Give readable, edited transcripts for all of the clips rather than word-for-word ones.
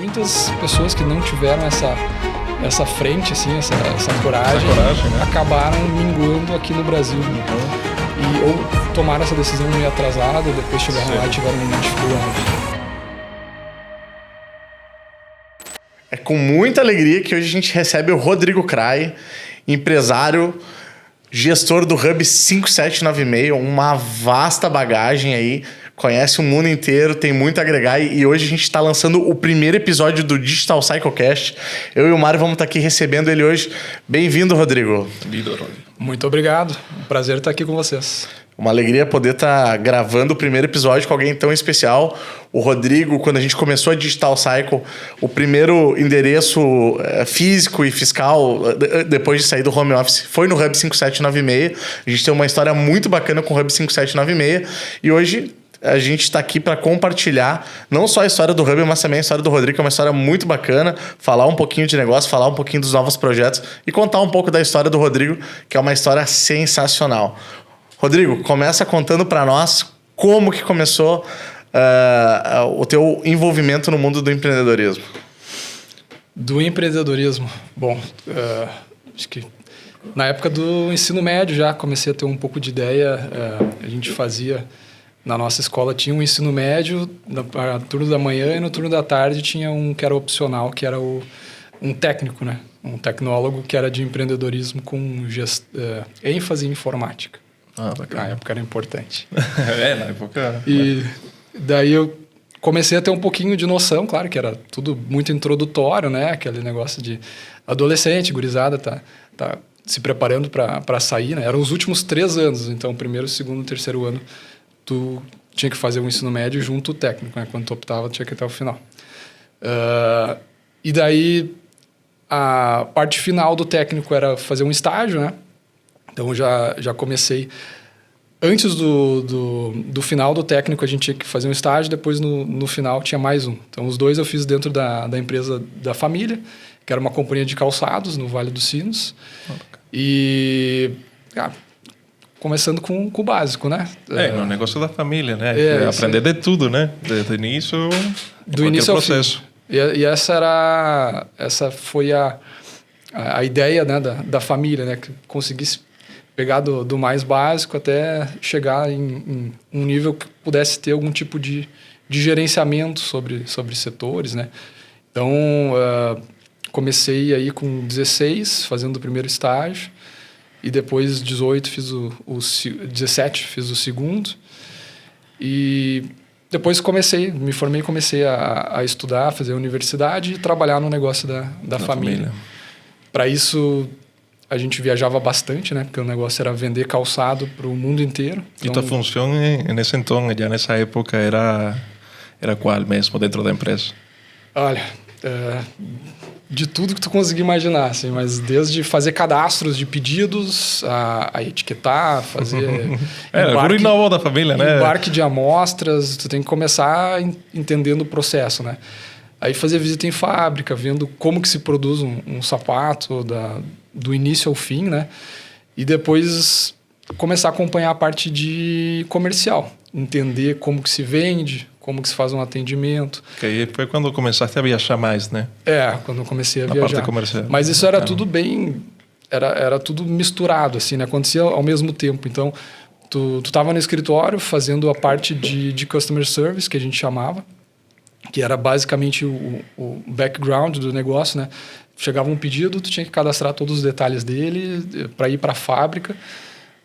muitas pessoas que não tiveram essa frente, assim, essa coragem né? acabaram minguando aqui no Brasil. Ou tomaram essa decisão meio atrasada, depois chegaram lá e tiveram uma dificuldade. É com muita alegria que hoje a gente recebe o Rodrigo Cray, empresário, gestor do Hub 5796, uma vasta bagagem aí, conhece o mundo inteiro, tem muito a agregar e hoje a gente está lançando o primeiro episódio do Digital Cyclecast. Eu e o Mário vamos estar aqui recebendo ele hoje. Bem-vindo, Rodrigo. Bem-vindo, Rodrigo. Muito obrigado. Um prazer estar aqui com vocês. Uma alegria poder estar gravando o primeiro episódio com alguém tão especial. O Rodrigo, quando a gente começou a Digital Cycle, o primeiro endereço físico e fiscal, depois de sair do home office, foi no Hub 5796. A gente tem uma história muito bacana com o Hub 5796. E hoje a gente está aqui para compartilhar não só a história do Hub, mas também a história do Rodrigo, que é uma história muito bacana. Falar um pouquinho de negócio, falar um pouquinho dos novos projetos e contar um pouco da história do Rodrigo, que é uma história sensacional. Rodrigo, começa contando para nós como que começou o teu envolvimento no mundo do empreendedorismo. Do empreendedorismo? Bom, acho que na época do ensino médio já comecei a ter um pouco de ideia. A gente fazia, na nossa escola tinha um ensino médio, no turno da manhã e no turno da tarde tinha um que era opcional, que era um técnico, né? Um tecnólogo que era de empreendedorismo com ênfase em informática. Bacana. Na época era importante. Na época... E daí eu comecei a ter um pouquinho de noção, claro que era tudo muito introdutório, né? Aquele negócio de adolescente, gurizada, tá se preparando para sair, né? Eram os últimos 3 anos, então primeiro, segundo, terceiro ano, tu tinha que fazer o ensino médio junto o técnico, né? Quando tu optava, tinha que ir até o final. E daí a parte final do técnico era fazer um estágio, né? Então, já comecei... Antes do final do técnico, a gente tinha que fazer um estágio, depois no final tinha mais um. Então, os 2 eu fiz dentro da empresa da família, que era uma companhia de calçados no Vale dos Sinos. E... começando com o básico, né? No negócio da família, né? Aprender de tudo, né? Do início... Do início ao processo. E essa foi a ideia, né, da família, né? Que conseguisse pegar do mais básico até chegar em um nível que pudesse ter algum tipo de gerenciamento sobre setores, né? Então, comecei aí com 16, fazendo o primeiro estágio, e depois 18 17 fiz o segundo, e depois me formei e comecei a estudar, fazer a universidade e trabalhar no negócio da família. Para isso... A gente viajava bastante, né? Porque o negócio era vender calçado para o mundo inteiro. Então... E tua função nesse então, já nessa época, era qual mesmo dentro da empresa? Olha, de tudo que tu conseguir imaginar, assim, mas desde fazer cadastros de pedidos, a etiquetar, fazer... Era o novo da família, né? Embarque de amostras, tu tem que começar entendendo o processo, né? Aí fazer visita em fábrica, vendo como que se produz um sapato do início ao fim, né? E depois começar a acompanhar a parte de comercial. Entender como que se vende, como que se faz um atendimento. Que aí foi quando começaste a viajar mais, né? Quando eu comecei a na viajar. Parte comercial. Mas isso era tudo bem... Era tudo misturado, assim, né? Acontecia ao mesmo tempo. Então, tu tava no escritório fazendo a parte de customer service, que a gente chamava, que era basicamente o background do negócio, né? Chegava um pedido, tu tinha que cadastrar todos os detalhes dele para ir para a fábrica.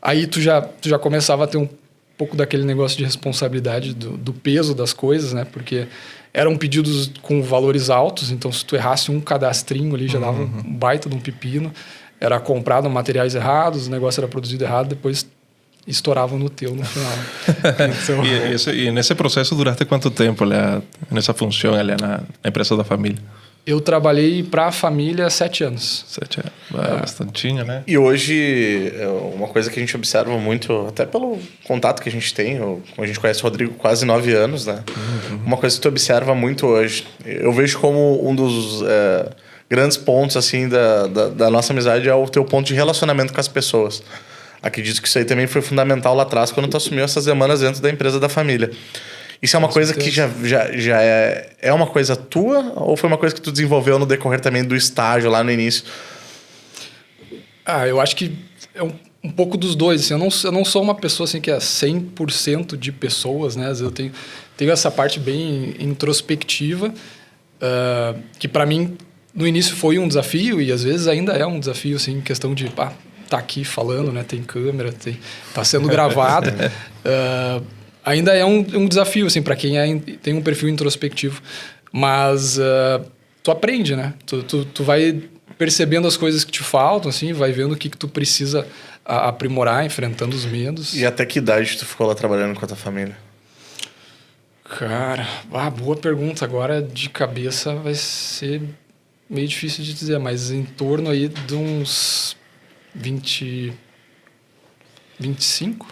Aí tu já começava a ter um pouco daquele negócio de responsabilidade do peso das coisas, né? Porque eram pedidos com valores altos, então se tu errasse um cadastrinho ali, já dava um baita de um pepino. Era comprado materiais errados, o negócio era produzido errado, depois estouravam no teu no final. Então... E nesse processo duraste quanto tempo nessa função ali na empresa da família? Eu trabalhei para a família 7 anos. 7 anos, bastantinho, né? E hoje, uma coisa que a gente observa muito, até pelo contato que a gente tem, a gente conhece o Rodrigo quase 9 anos, né? Uma coisa que tu observa muito hoje, eu vejo como um dos grandes pontos assim, da nossa amizade é o teu ponto de relacionamento com as pessoas. Acredito que isso aí também foi fundamental lá atrás, quando tu assumiu essas demandas dentro da empresa da família. Isso é uma coisa que já é uma coisa tua? Ou foi uma coisa que tu desenvolveu no decorrer também do estágio lá no início? Eu acho que é um pouco dos dois. Assim, eu não sou uma pessoa assim, que é 100% de pessoas, né? Às vezes eu tenho essa parte bem introspectiva, que para mim no início foi um desafio e às vezes ainda é um desafio, assim, em questão de tá aqui falando, né? Tem câmera, tá sendo gravado. Ainda é um desafio, assim, para quem tem um perfil introspectivo. Mas tu aprende, né? Tu vai percebendo as coisas que te faltam, assim, vai vendo o que tu precisa aprimorar, enfrentando os medos. E até que idade tu ficou lá trabalhando com a tua família? Cara, boa pergunta. Agora, de cabeça, vai ser meio difícil de dizer, mas em torno aí de uns 25?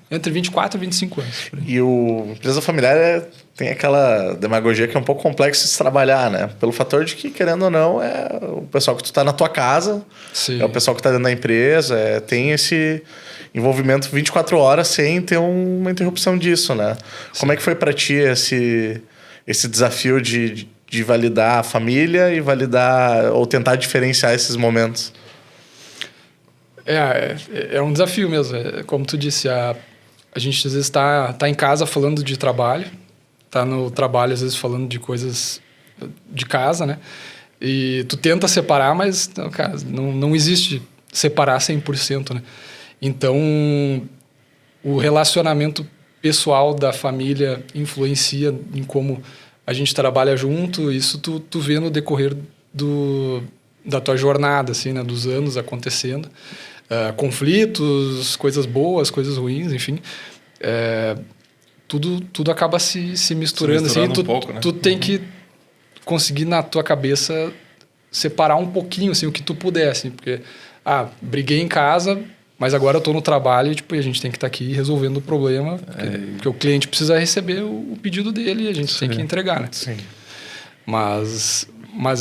Entre 24 e 25 anos. E a empresa familiar tem aquela demagogia que é um pouco complexo de se trabalhar, né? Pelo fator de que, querendo ou não, é o pessoal que tu tá na tua casa, Sim. É o pessoal que tá dentro da empresa, tem esse envolvimento 24 horas sem ter uma interrupção disso, né? Sim. Como é que foi para ti esse desafio de validar a família e validar ou tentar diferenciar esses momentos? É um desafio mesmo. Como tu disse, a gente às vezes tá em casa falando de trabalho, tá no trabalho às vezes falando de coisas de casa, né? E tu tenta separar, mas, cara, não existe separar 100%, né? Então, o relacionamento pessoal da família influencia em como a gente trabalha junto. Isso tu vê no decorrer da tua jornada, assim, né? Dos anos acontecendo. Conflitos, coisas boas, coisas ruins, enfim. Tudo acaba se misturando. Assim, um pouco, né? Tu tem que conseguir na tua cabeça separar um pouquinho, assim, o que tu puder, assim, porque briguei em casa, mas agora eu tô no trabalho e tipo, a gente tem que estar aqui resolvendo o problema, porque o cliente precisa receber o pedido dele e a gente tem que entregar, né? Sim. Mas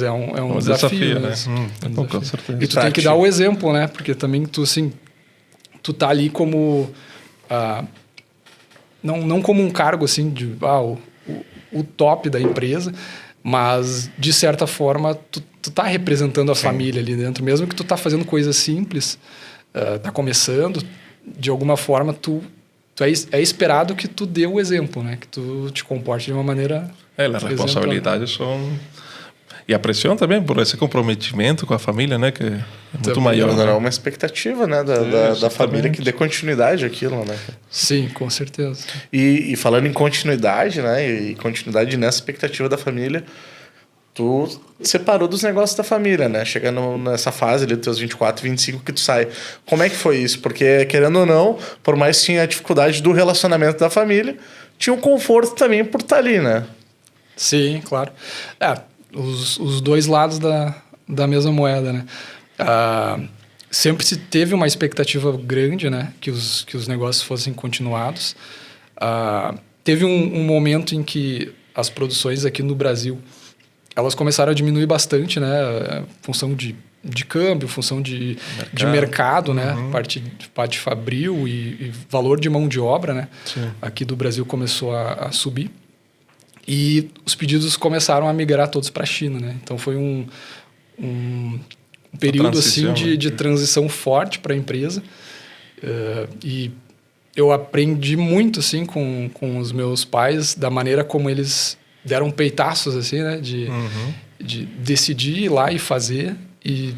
é um desafio, né? Com certeza. E tu tem que dar o exemplo, né? Porque também tu tá ali como não como um cargo assim de o top da empresa, mas de certa forma tu tá representando a família ali dentro, mesmo que tu tá fazendo coisas simples, tá começando, de alguma forma é esperado que tu dê o exemplo, né? Que tu te comporte de uma maneira as responsabilidades são... E a pressão também por esse comprometimento com a família, né? Que é muito também maior. Não é uma expectativa, né? Da família que dê continuidade àquilo, né? Sim, com certeza. E falando em continuidade, né? E continuidade nessa expectativa da família, tu separou dos negócios da família, né? Chegando nessa fase ali dos teus 24, 25 que tu sai. Como é que foi isso? Porque, querendo ou não, por mais que tinha a dificuldade do relacionamento da família, tinha um conforto também por estar ali, né? Sim, claro. Os dois lados da mesma moeda, né? Sempre se teve uma expectativa grande, né? Que os negócios fossem continuados. Teve um momento em que as produções aqui no Brasil elas começaram a diminuir bastante, né? Função de câmbio, função de mercado, né? Parte fabril e valor de mão de obra, né? Sim. Aqui do Brasil começou a subir. E os pedidos começaram a migrar todos para a China, né? Então foi um período assim de transição forte para a empresa. E eu aprendi muito assim com os meus pais da maneira como eles deram peitaços assim, né? De decidir ir lá e fazer. E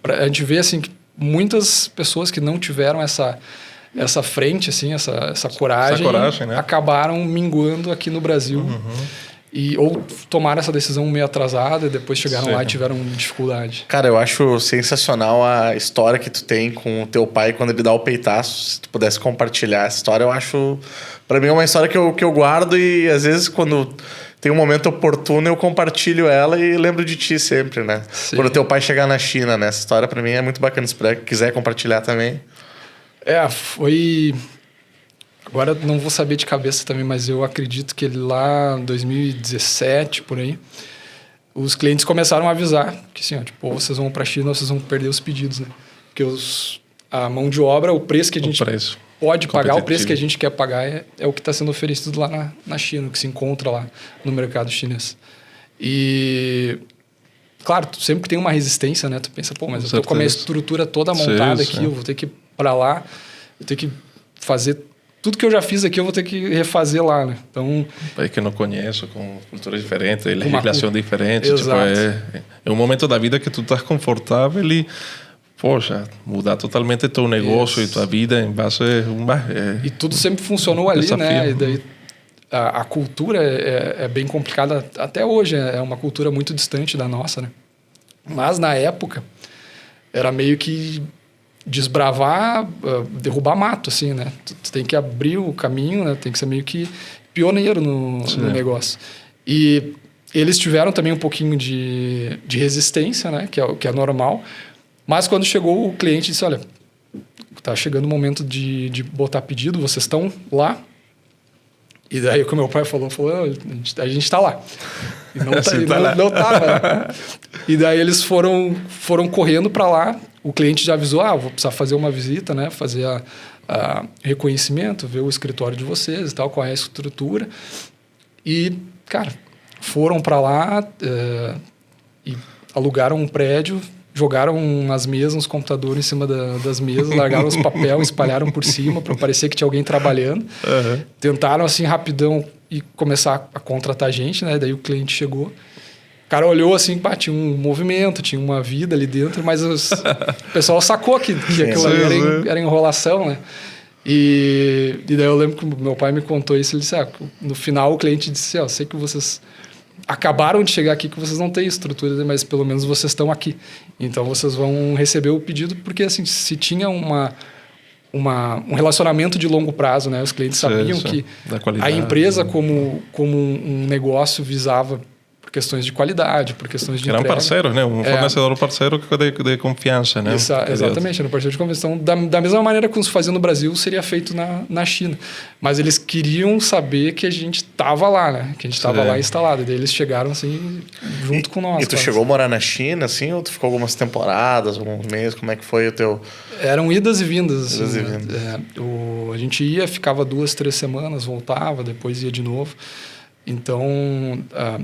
a gente vê assim que muitas pessoas que não tiveram essa frente, assim, essa coragem né? acabaram minguando aqui no Brasil. Ou tomaram essa decisão meio atrasada e depois chegaram lá e tiveram dificuldade. Cara, eu acho sensacional a história que tu tem com o teu pai quando ele dá o peitaço. Se tu pudesse compartilhar essa história, eu acho... Pra mim é uma história que eu guardo e às vezes quando tem um momento oportuno eu compartilho ela e lembro de ti sempre, né? Sim. Quando o teu pai chegar na China, né? Essa história pra mim é muito bacana. Se quiser compartilhar também... Foi... Agora não vou saber de cabeça também, mas eu acredito que ele lá em 2017, por aí, os clientes começaram a avisar que assim, tipo, vocês vão para a China, vocês vão perder os pedidos, né? Porque a mão de obra, o preço que a gente pode pagar, o preço que a gente quer pagar é o que está sendo oferecido lá na China, o que se encontra lá no mercado chinês. E, claro, tu sempre tem uma resistência, né? Tu pensa, pô, mas eu tô com a minha estrutura toda montada aqui, eu vou ter que ir para lá, eu tenho que fazer tudo que eu já fiz aqui, eu vou ter que refazer lá, né? Então... país que não conheço, com cultura diferente, legislação diferente. Tipo, é um momento da vida que tu estás confortável e, poxa, mudar totalmente teu negócio e tua vida em base a e tudo sempre funcionou ali, desafio, né? E daí a cultura é bem complicada. Até hoje é uma cultura muito distante da nossa, né? Mas na época era meio que desbravar, derrubar mato, assim, né? Tu tem que abrir o caminho, né? Tem que ser meio que pioneiro no negócio. E eles tiveram também um pouquinho de resistência, né? Que é normal. Mas quando chegou o cliente disse, olha, tá chegando o momento de botar pedido, vocês estão lá? E daí o que meu pai falou, a gente tá lá. E não tava. E daí eles foram correndo para lá. O cliente já avisou, vou precisar fazer uma visita, né? Fazer a reconhecimento, ver o escritório de vocês e tal, qual é a estrutura. E, cara, foram para lá e alugaram um prédio, jogaram umas mesas, uns computadores em cima das mesas, largaram os papéis, espalharam por cima para parecer que tinha alguém trabalhando. Uhum. Tentaram, assim, rapidão e começar a contratar gente, né? Daí o cliente chegou. O cara olhou assim, tinha um movimento, tinha uma vida ali dentro, mas o pessoal sacou que aquilo ali era enrolação, né? E daí eu lembro que meu pai me contou isso, ele disse, no final o cliente disse, eu sei que vocês acabaram de chegar aqui, que vocês não têm estrutura, mas pelo menos vocês estão aqui. Então vocês vão receber o pedido, porque assim, se tinha um relacionamento de longo prazo, né? Os clientes sabiam que a empresa como um negócio visava por questões de qualidade, por questões de entrega. Era um parceiro, né? Um fornecedor parceiro de confiança, né? Exatamente, era um parceiro de confiança. Então, da mesma maneira como se fazia no Brasil, seria feito na China. Mas eles queriam saber que a gente estava lá, né? Que a gente estava lá instalado. E daí eles chegaram, assim, junto com nós. E tu chegou a morar na China, assim? Ou tu ficou algumas temporadas, alguns meses? Como é que foi o teu... Eram idas e vindas. Idas e vindas. A gente ia, ficava 2, 3 semanas, voltava, depois ia de novo. Então,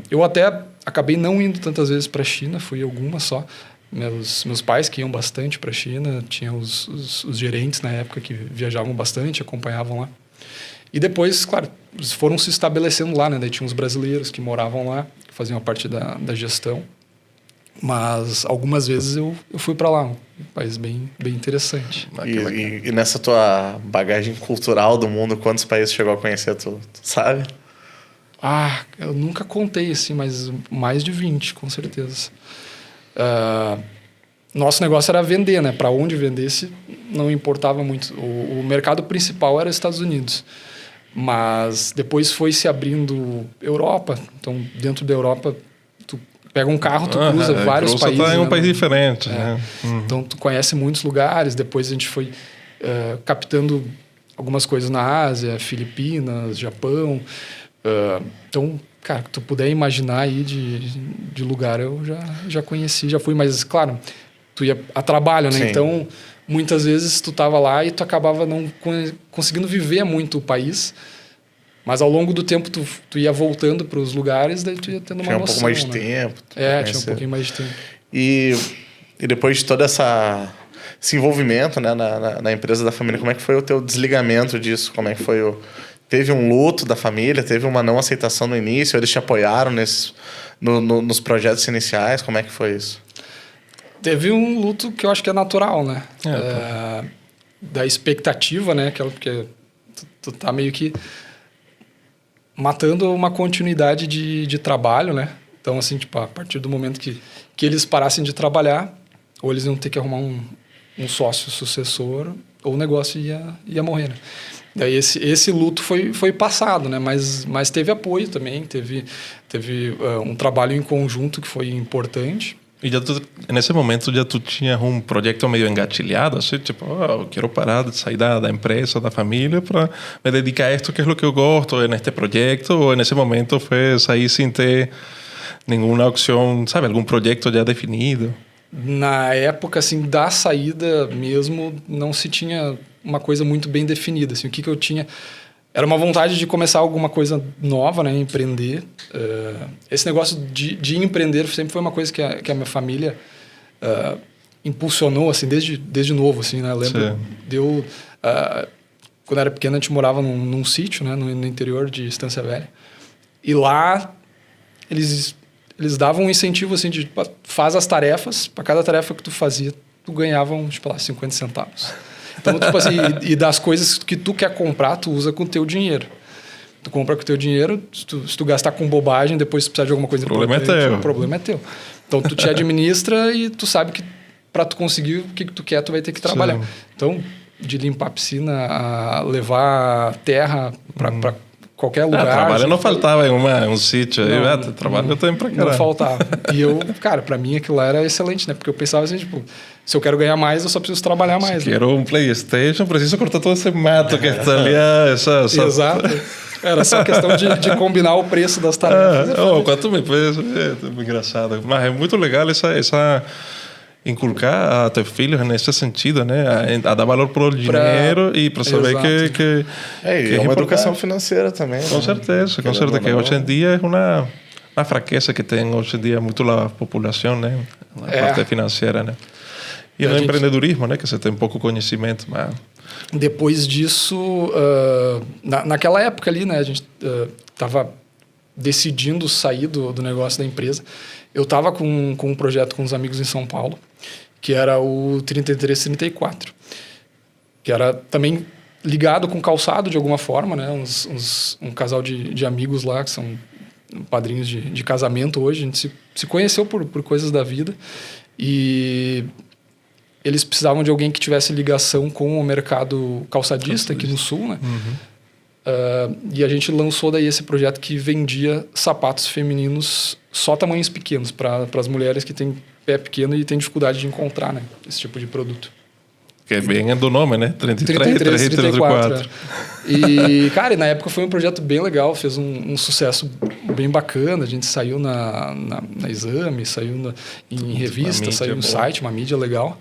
eu até acabei não indo tantas vezes para a China, fui algumas só. Meus pais que iam bastante para a China, tinham os gerentes na época que viajavam bastante, acompanhavam lá. E depois, claro, eles foram se estabelecendo lá, né? Daí tinha uns brasileiros que moravam lá, que faziam parte da gestão. Mas algumas vezes eu fui para lá, um país bem interessante. E nessa tua bagagem cultural do mundo, quantos países chegou a conhecer, tu sabe? Eu nunca contei, assim, mas mais de 20, com certeza. Nosso negócio era vender, né? Para onde vendesse, não importava muito. O mercado principal era os Estados Unidos. Mas depois foi se abrindo Europa. Então, dentro da Europa, tu pega um carro, tu cruza vários países. Você está em um país diferente, né? Então, tu conhece muitos lugares. Depois a gente foi captando algumas coisas na Ásia, Filipinas, Japão... então, cara, que tu puder imaginar aí de lugar, eu já conheci, já fui, mas claro, tu ia a trabalho, né? Sim. Então, muitas vezes tu tava lá e tu acabava não conseguindo viver muito o país, mas ao longo do tempo tu ia voltando para os lugares, daí tu ia tendo uma noção. Tinha um pouco mais de tempo. Tinha um pouquinho mais de tempo. E depois de todo esse envolvimento, né, na empresa da família, como é que foi o teu desligamento disso? Como é que foi Teve um luto da família? Teve uma não aceitação no início? Eles te apoiaram nos projetos iniciais? Como é que foi isso? Teve um luto que eu acho que é natural, né? Da expectativa, né? Porque tu tá meio que matando uma continuidade de trabalho, né? Então, assim, tipo, a partir do momento que eles parassem de trabalhar, ou eles iam ter que arrumar um sócio sucessor, ou o negócio ia morrer, né? Daí esse luto foi passado, né? Mas teve apoio também, teve um trabalho em conjunto que foi importante. E nesse momento já tu tinha um projeto meio engatilhado, assim, tipo, eu quero parar de sair da empresa, da família para me dedicar a isto que é o que eu gosto, neste projeto, ou nesse momento foi sair sem ter nenhuma opção, sabe, algum projeto já definido? Na época, assim, da saída mesmo, não se tinha uma coisa muito bem definida. Assim, o que eu tinha... Era uma vontade de começar alguma coisa nova, né? Empreender. Esse negócio de empreender sempre foi uma coisa que a minha família impulsionou, assim, desde novo, assim, né? Eu lembro, quando eu era pequeno, a gente morava num sítio, né? No interior de Estância Velha. E lá, eles davam um incentivo, assim, de faz as tarefas. Para cada tarefa que tu fazia, tu ganhava, tipo lá, 50 centavos. Então, tipo assim, e das coisas que tu quer comprar, tu usa com o teu dinheiro. Tu compra com o teu dinheiro, se tu gastar com bobagem, depois tu precisar de alguma coisa importante, o problema é teu. Então, tu te administra e tu sabe que para tu conseguir o que tu quer, tu vai ter que trabalhar. Sim. Então, de limpar a piscina, a levar terra para qualquer lugar. Trabalho não faltava em um sítio aí, trabalho também pra caralho. Não faltava. E eu, cara, pra mim aquilo lá era excelente, né? Porque eu pensava assim, tipo, se eu quero ganhar mais, eu só preciso trabalhar mais. Se quero um PlayStation, preciso cortar todo esse mato que está ali. Exato. Era só questão de combinar o preço das tarefas. Quanto me pesa? É engraçado. Mas é muito legal essa inculcar a teus filhos nesse sentido, né? A dar valor pro dinheiro e para saber que é uma educação financeira também. Com certeza, com certeza. Que hoje em dia é uma fraqueza que tem hoje em dia muito a população, né? A parte financeira, né? E no empreendedorismo, né? Que você tem pouco conhecimento, mas... Depois disso, naquela época ali, né? A gente estava decidindo sair do negócio da empresa. Eu estava com um projeto com uns amigos em São Paulo, que era o 3334, que era também ligado com calçado de alguma forma, né? Um casal de amigos lá, que são padrinhos de casamento hoje. A gente se conheceu por coisas da vida e eles precisavam de alguém que tivesse ligação com o mercado calçadista aqui no Sul, né? E a gente lançou daí esse projeto que vendia sapatos femininos só tamanhos pequenos para as mulheres que têm pé pequeno e têm dificuldade de encontrar, né, esse tipo de produto. Que bem do nome, né? 34. E, cara, na época foi um projeto bem legal, fez um sucesso bem bacana. A gente saiu na Exame, saiu em revista, saiu no site, uma mídia legal,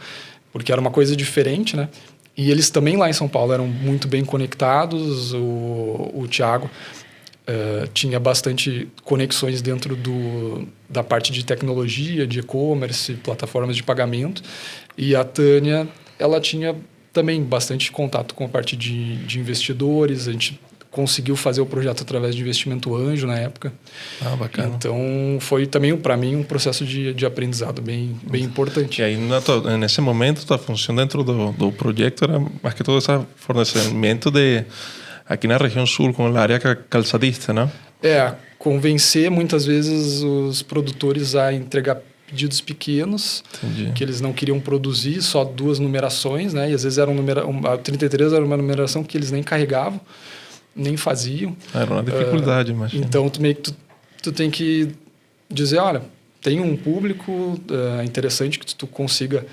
porque era uma coisa diferente, né? E eles também lá em São Paulo eram muito bem conectados. O Thiago tinha bastante conexões dentro da parte de tecnologia, de e-commerce, plataformas de pagamento. E a Tânia, ela tinha também bastante contato com a parte de investidores. A gente conseguiu fazer o projeto através de investimento anjo na época. Bacana. Então, foi também, para mim, um processo de aprendizado bem importante. E aí, nesse momento, a função dentro do projeto era mais que todo esse fornecimento aqui na região sul, com a área calçadista, não? Convencer muitas vezes os produtores a entregar pedidos pequenos. Entendi. Que eles não queriam produzir, só 2 numerações, né? E às vezes a 33 era uma numeração que eles nem carregavam, nem faziam. Era uma dificuldade, imagina. Então, tu tem que dizer, olha, tem um público interessante que tu consiga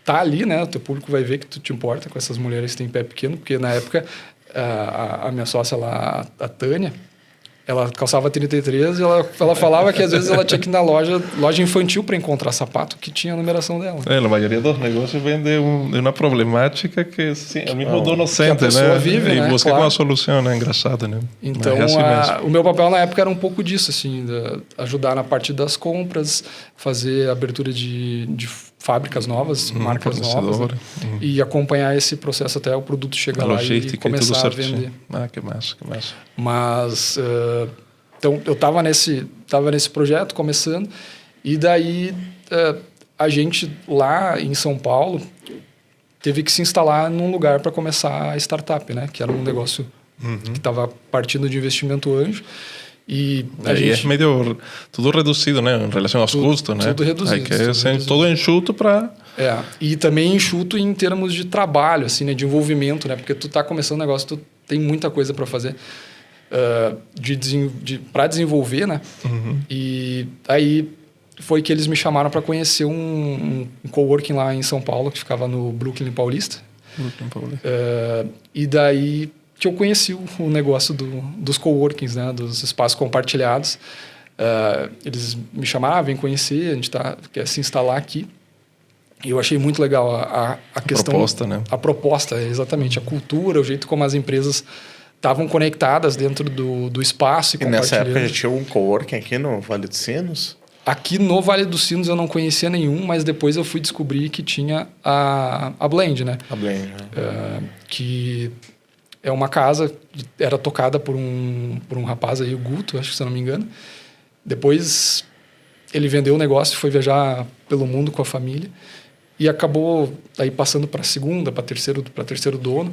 estar ali, né? O teu público vai ver que tu te importa com essas mulheres que têm pé pequeno, porque na época a minha sócia lá, a Tânia, ela calçava 33 e ela falava que às vezes ela tinha que ir na loja infantil para encontrar sapato que tinha a numeração dela. A maioria dos negócios vem de uma problemática que sim, o mesmo dono sente, né? Vive, e né? busca uma solução, né? Engraçado, né? Então, o meu papel na época era um pouco disso, assim, ajudar na parte das compras, fazer abertura de fábricas novas, marcas novas, né? E acompanhar esse processo até o produto chegar lá e começar a vender. Que massa, que massa. Mas, então, eu estava nesse projeto começando, e daí a gente lá em São Paulo teve que se instalar num lugar para começar a startup, né? Que era um negócio que estava partindo de investimento anjo. E é meio tudo reduzido, né, em relação aos custos, né? Tudo reduzido. Todo enxuto para... e também enxuto em termos de trabalho, assim, né, de envolvimento, né? Porque tu tá começando um negócio, tu tem muita coisa para fazer para desenvolver, né? E aí foi que eles me chamaram para conhecer um coworking lá em São Paulo, que ficava no Brooklyn Paulista. E daí que eu conheci o negócio dos coworkings, né? Dos espaços compartilhados. Eles me chamaram, vem conhecer, a gente quer se instalar aqui. E eu achei muito legal a questão... proposta, né? A proposta, exatamente. A cultura, o jeito como as empresas estavam conectadas dentro do espaço e nessa época já tinha um coworking aqui no Vale dos Sinos? Aqui no Vale dos Sinos eu não conhecia nenhum, mas depois eu fui descobrir que tinha a Blend, né? A Blend, né? Que é uma casa, era tocada por um rapaz aí, o Guto, acho que se eu não me engano. Depois ele vendeu o negócio e foi viajar pelo mundo com a família. E acabou aí passando para segunda, para terceiro dono.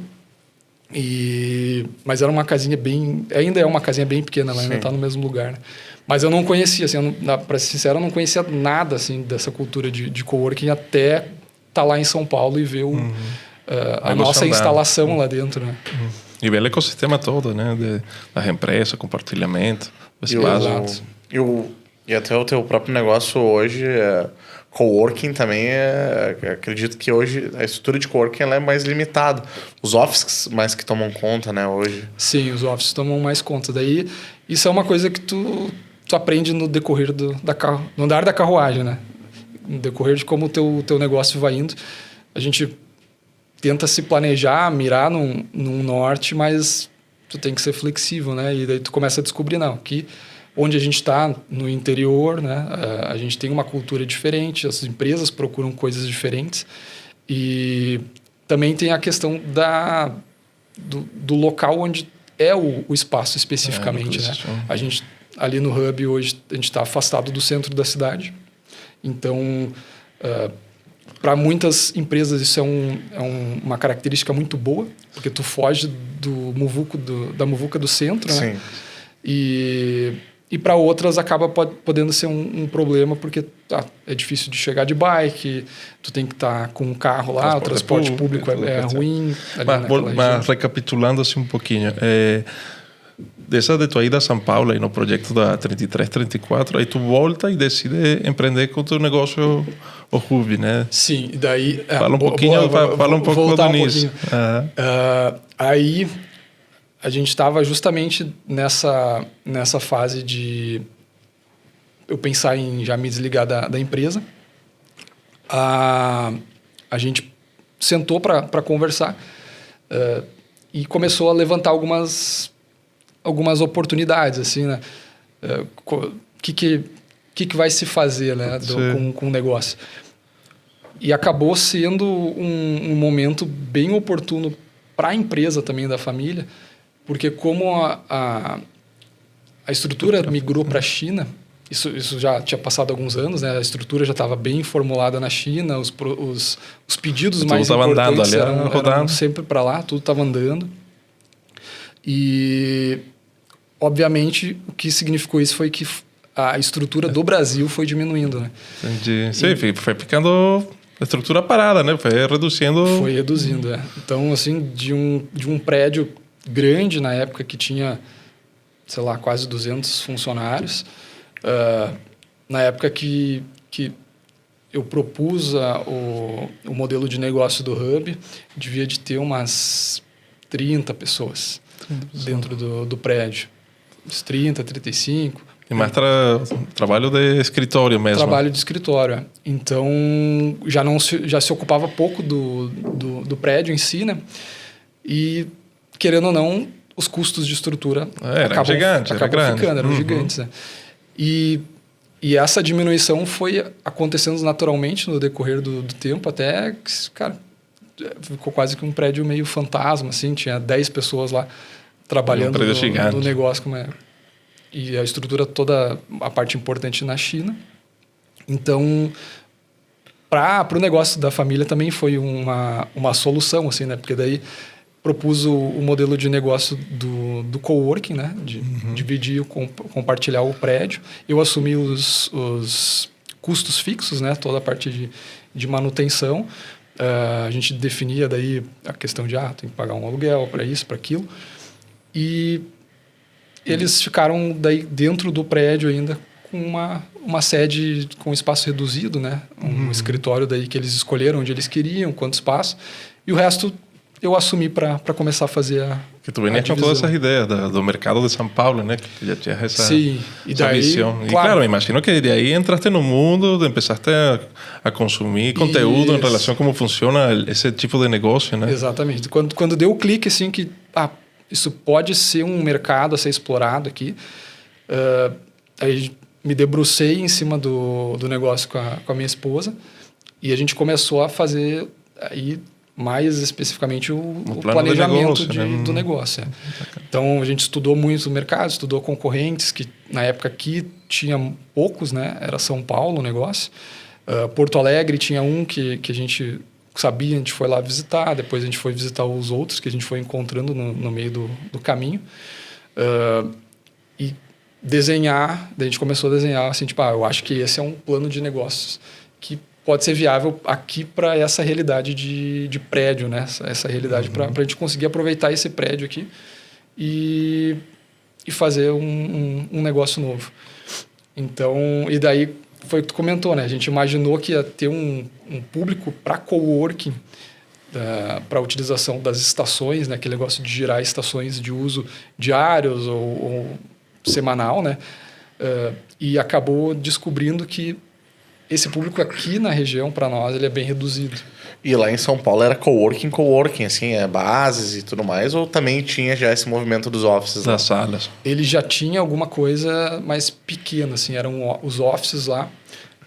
Mas era uma casinha ainda é uma casinha bem pequena, ela ainda está no mesmo lugar, né? Mas eu não conhecia, assim, para ser sincero, eu não conhecia nada assim dessa cultura de coworking até estar lá em São Paulo e ver a nossa instalação lá dentro, né? E ver o ecossistema todo, né? Da empresa, compartilhamento, espaço. E até o teu próprio negócio hoje, coworking também, acredito que hoje a estrutura de coworking ela é mais limitada. Os offices mais que tomam conta, né, hoje. Sim, os offices tomam mais conta. Daí, isso é uma coisa que tu aprende no decorrer no andar da carruagem, né? No decorrer de como o teu negócio vai indo. A gente tenta se planejar, mirar num norte, mas tu tem que ser flexível, né? E daí tu começa a descobrir, não, que onde a gente está, no interior, né? A gente tem uma cultura diferente, as empresas procuram coisas diferentes. E também tem a questão do local onde é o espaço especificamente, né? A gente, ali no Hub, hoje, a gente está afastado do centro da cidade. Então, para muitas empresas, isso é uma característica muito boa, porque tu foge da muvuca do centro, né? Sim. E para outras acaba podendo ser um problema, porque é difícil de chegar de bike, tu tem que estar com um carro lá, o transporte público é ruim. Mas recapitulando assim um pouquinho, dessa de tua ida a São Paulo e no projeto da 3334, aí tu volta e decide empreender com o teu negócio, o Hub, né? Sim, e daí... Fala um pouquinho, fala um pouco do início. Aí... A gente estava justamente nessa fase de eu pensar em já me desligar da empresa. A gente sentou para conversar e começou a levantar algumas oportunidades, assim, né? Que vai se fazer, né, com o negócio. E acabou sendo um momento bem oportuno para a empresa também, da família, porque como a estrutura migrou para a China, isso já tinha passado alguns anos, né? A estrutura já estava bem formulada na China, os pedidos mais importantes eram sempre para lá, tudo estava andando. E, obviamente, o que significou isso foi que a estrutura do Brasil foi diminuindo, né? Entendi. Sim, foi ficando a estrutura parada, né? Foi reduzindo. Foi reduzindo, Então, assim, de um prédio grande na época que tinha, sei lá, quase 200 funcionários. Na época que eu propus o modelo de negócio do Hub, devia de ter umas 30 pessoas dentro do prédio. Uns 30, 35. E mais trabalho de escritório mesmo. Trabalho de escritório, Então, já se ocupava pouco do prédio em si, né? E, querendo ou não, os custos de estrutura acabam ficando, eram gigantes. Né? E essa diminuição foi acontecendo naturalmente no decorrer do tempo, até que, cara, ficou quase que um prédio meio fantasma, assim, tinha 10 pessoas lá trabalhando no negócio. E a estrutura toda, a parte importante na China. Então, para o negócio da família também foi uma solução, assim, né? Porque daí propus o modelo de negócio do coworking, né? De dividir, compartilhar o prédio. Eu assumi os custos fixos, né? Toda a parte de manutenção. A gente definia daí a questão de tem que pagar um aluguel para isso, para aquilo. E eles ficaram daí dentro do prédio ainda com uma sede com espaço reduzido, né? Um escritório daí que eles escolheram onde eles queriam, quanto espaço. E o resto eu assumi para começar a fazer a Que tu venias com todas essas ideias do mercado de São Paulo, né? Que já tinha essa, Sim, e daí, visão. E claro, me imagino que de aí entraste no mundo, empezaste a consumir conteúdo em relação a como funciona esse tipo de negócio, né? Exatamente. Quando deu o clique, assim, que isso pode ser um mercado a ser explorado aqui, aí me debrucei em cima do negócio com a minha esposa e a gente começou a fazer aí mais especificamente o planejamento do negócio. Então, a gente estudou muito o mercado, estudou concorrentes, que na época aqui tinha poucos, né? Era São Paulo o negócio. Porto Alegre tinha um que a gente sabia, a gente foi lá visitar, depois a gente foi visitar os outros que a gente foi encontrando no meio do caminho. E desenhar, daí a gente começou a desenhar assim, tipo, eu acho que esse é um plano de negócios que pode ser viável aqui para essa realidade de prédio, né? Essa realidade para a gente conseguir aproveitar esse prédio aqui e fazer um negócio novo. Então, e daí foi o que tu comentou, né? A gente imaginou que ia ter um público para coworking, para a utilização das estações, né? Aquele negócio de girar estações de uso diários ou semanal, né? E acabou descobrindo que esse público aqui na região, para nós, ele é bem reduzido. E lá em São Paulo era coworking, assim, bases e tudo mais, ou também tinha já esse movimento dos offices? Das salas. Ele já tinha alguma coisa mais pequena, assim, eram os offices lá,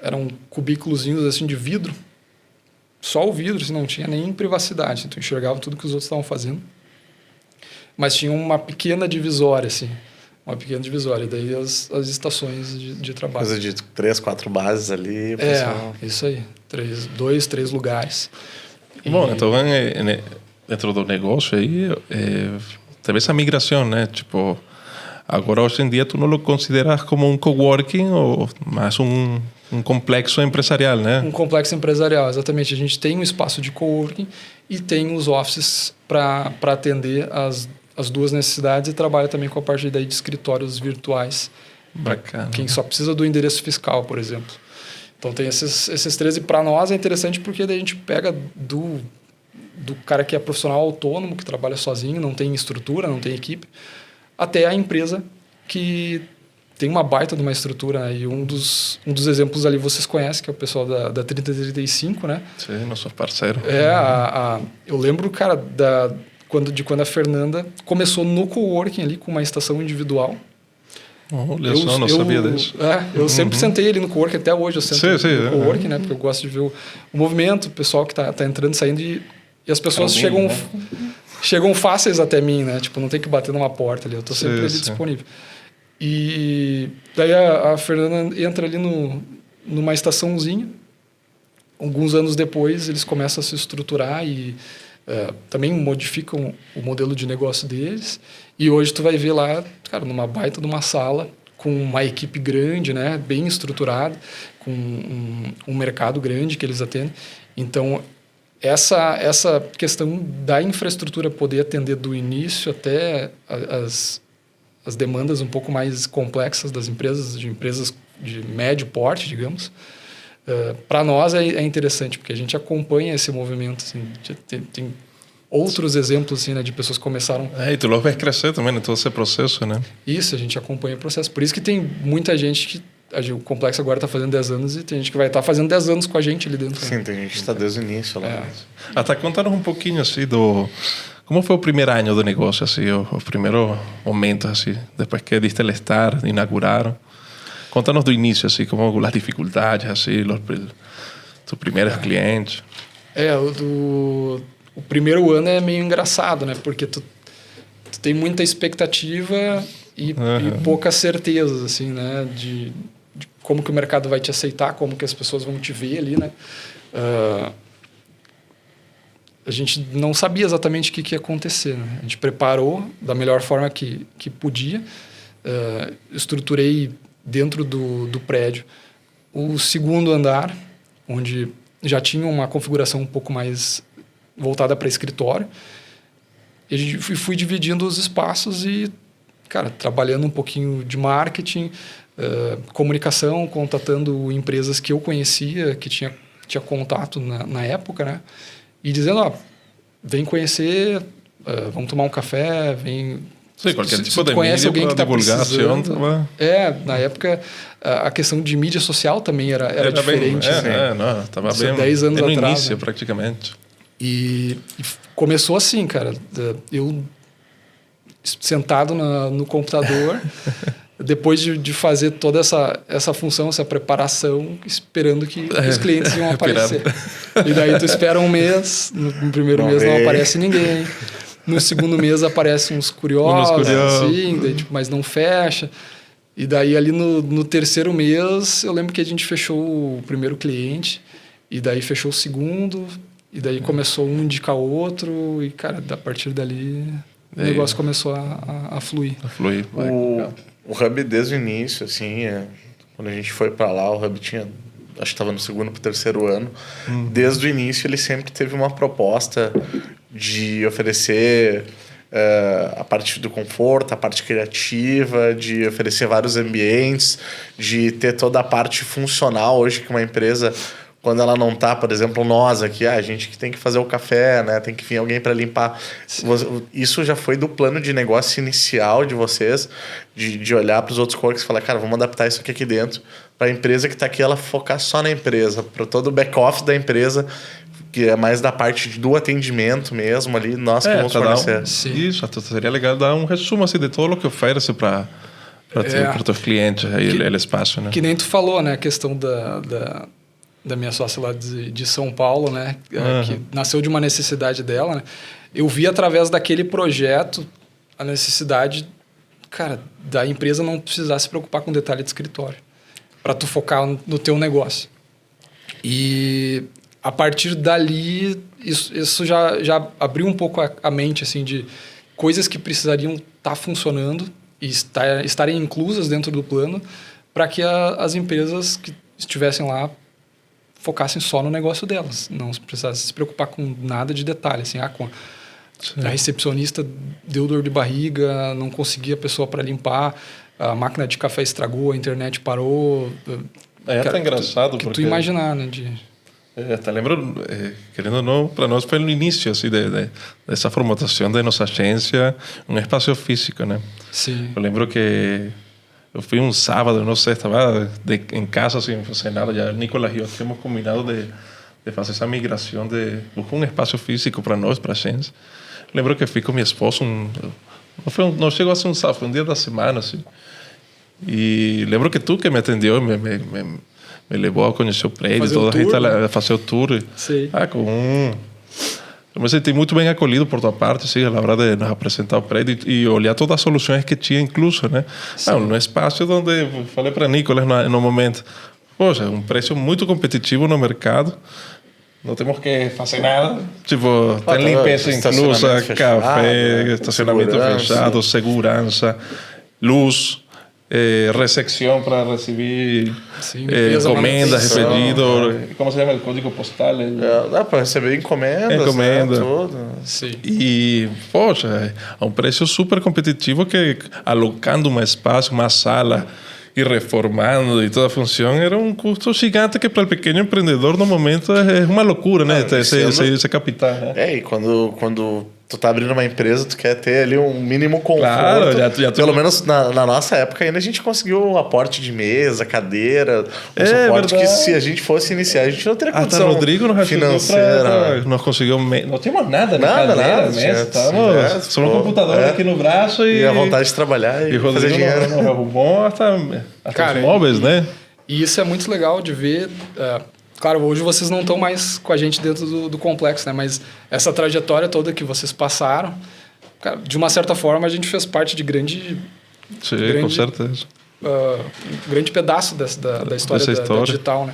eram cubículozinhos assim de vidro, só o vidro, assim, não tinha nem privacidade, então enxergava tudo que os outros estavam fazendo. Mas tinha uma pequena divisória, assim, e daí as estações de trabalho. Coisa de 3, 4 bases ali. Pessoal. Isso aí. 2, 3 lugares. Bom, então dentro do negócio aí, teve essa migração, né? Tipo, agora hoje em dia tu não o consideras como um coworking ou mais um complexo empresarial, né? Um complexo empresarial, exatamente. A gente tem um espaço de coworking e tem os offices para atender as duas necessidades e trabalha também com a parte daí de escritórios virtuais. Bacana. Quem só precisa do endereço fiscal, por exemplo. Então tem esses 13. Para nós é interessante porque daí a gente pega do cara que é profissional autônomo, que trabalha sozinho, não tem estrutura, não tem equipe, até a empresa que tem uma baita de uma estrutura, né? E um dos exemplos ali vocês conhecem, que é o pessoal da 3035, né? Sim, nosso parceiro. Eu lembro, cara, quando a Fernanda começou no coworking ali, com uma estação individual. Olha só, não sabia disso. Eu sempre sentei ali no coworking, até hoje eu sento no coworking, né? Porque eu gosto de ver o movimento, o pessoal que tá entrando e saindo, e as pessoas chegam fáceis até mim, né? Tipo, não tem que bater numa porta ali, eu tô sempre ali disponível. E daí a Fernanda entra ali numa estaçãozinha. Alguns anos depois, eles começam a se estruturar e também modificam o modelo de negócio deles. E hoje tu vai ver lá, cara, numa baita de uma sala, com uma equipe grande, né, bem estruturada, com um mercado grande que eles atendem. Então, essa questão da infraestrutura poder atender do início até as demandas um pouco mais complexas das empresas de médio porte, digamos, para nós é interessante, porque a gente acompanha esse movimento. Assim, tem outros exemplos assim, né, de pessoas que começaram... E tu logo vai crescer também em todo esse processo, né? Isso, a gente acompanha o processo. Por isso que tem muita gente que... O Complexo agora está fazendo 10 anos e tem gente que vai estar fazendo 10 anos com a gente ali dentro. Sim, tem gente que está desde o início lá. Até contar um pouquinho assim como foi o primeiro ano do negócio, assim, o primeiro momento, assim, depois que diste el start, inauguraram. Conta-nos do início, assim, como as dificuldades, assim, os primeiros clientes. O primeiro ano é meio engraçado, né? Porque tu tem muita expectativa e poucas certezas, assim, né? De como que o mercado vai te aceitar, como que as pessoas vão te ver ali, né? A gente não sabia exatamente o que ia acontecer, né? A gente preparou da melhor forma que podia. Estruturei dentro do prédio o segundo andar, onde já tinha uma configuração um pouco mais voltada para escritório. E a gente fui dividindo os espaços e, cara, trabalhando um pouquinho de marketing, comunicação, contatando empresas que eu conhecia, que tinha contato na época, né? E dizendo, vem conhecer, vamos tomar um café, vem... Sim, qualquer tipo de conhece mídia alguém que para está divulgação. precisando. Na época, a questão de mídia social também era diferente. Estava bem 10 anos no atrás, início, praticamente. E começou assim, cara. Eu sentado no computador, depois de fazer toda essa função, essa preparação, esperando que os clientes iam aparecer. E daí tu espera um mês, no primeiro mês não aparece ninguém. No segundo mês aparecem uns curiosos. Assim, daí, tipo, mas não fecha. E daí ali no terceiro mês, eu lembro que a gente fechou o primeiro cliente, e daí fechou o segundo, e daí começou um indicar o outro, e, cara, a partir dali o negócio começou a fluir. O Hub, desde o início, assim, quando a gente foi para lá, o Hub tinha... Acho que estava no segundo para o terceiro ano. Desde o início, ele sempre teve uma proposta de oferecer a parte do conforto, a parte criativa, de oferecer vários ambientes, de ter toda a parte funcional. Hoje, que uma empresa, quando ela não está, por exemplo, nós aqui, a gente que tem que fazer o café, né? Tem que vir alguém para limpar. Isso já foi do plano de negócio inicial de vocês, de olhar para os outros coworks e falar, cara, vamos adaptar isso aqui dentro, para a empresa que está aqui, ela focar só na empresa, para todo o back-office da empresa, que é mais da parte do atendimento mesmo ali, nós que vamos fornecer. Isso, seria legal dar um resumo assim, de todo o que oferece para teus clientes, aí, o espaço. Né? Que nem tu falou, né? A questão da minha sócia lá de São Paulo, né? Que nasceu de uma necessidade dela, né? Eu vi através daquele projeto a necessidade, cara, da empresa não precisar se preocupar com detalhe de escritório, para tu focar no teu negócio. E a partir dali, isso já abriu um pouco a mente, assim, de coisas que precisariam estar funcionando e estarem inclusas dentro do plano, para que as empresas que estivessem lá focassem só no negócio delas, não precisassem se preocupar com nada de detalhe, assim, a recepcionista deu dor de barriga, não conseguia a pessoa para limpar, a máquina de café estragou, a internet parou. É até engraçado que porque... tu imaginar, né? Até lembro, querendo ou não, para nós foi no início assim, dessa formatação da nossa agência, um espaço físico, né? Sim. Eu lembro que eu fui um sábado, não sei, estava em casa sem fazer nada, já Nicolas e eu tínhamos combinado de fazer essa migração, de buscar um espaço físico para nós, para a agência. Lembro que fui com minha esposa, não chegou a ser um sábado, foi um dia da semana, assim. E lembro que tu que me atendeu, me levou a conhecer o prédio, toda a gente a fazer o tour. Sim. Eu me senti muito bem acolhido por tua parte, assim, a hora de nos apresentar o prédio e olhar todas as soluções que tinha incluso, né? No espaço onde falei para Nicolas no momento, poxa, um preço muito competitivo no mercado. Não temos que fazer nada. Tipo, tem limpeza inclusa, café, estacionamento fechado, segurança, luz, recepção para receber encomendas, pedidos. Como se chama o código postal? Dá para receber encomendas. Né, tudo. Sim. E, poxa, a um preço super competitivo que, alocando um espaço, uma sala e reformando e toda a função, era um custo gigante que para o pequeno empreendedor no momento é uma loucura, né? Esse capital. Né? E quando tu tá abrindo uma empresa, tu quer ter ali um mínimo conforto. Claro, já pelo menos na nossa época ainda a gente conseguiu um aporte de mesa, cadeira, suporte que se a gente fosse iniciar, a gente não teria condição Rodrigo nos financeira. Nós conseguimos... Não tínhamos nada, nada. Estávamos só no computador aqui no braço e a vontade de trabalhar e fazer dinheiro. Não arrumou até os móveis, né? E isso é muito legal de ver... Claro, hoje vocês não estão mais com a gente dentro do complexo, né? Mas essa trajetória toda que vocês passaram, cara, de uma certa forma, a gente fez parte de grande... Sim, com certeza. Um grande pedaço da história da digital, né?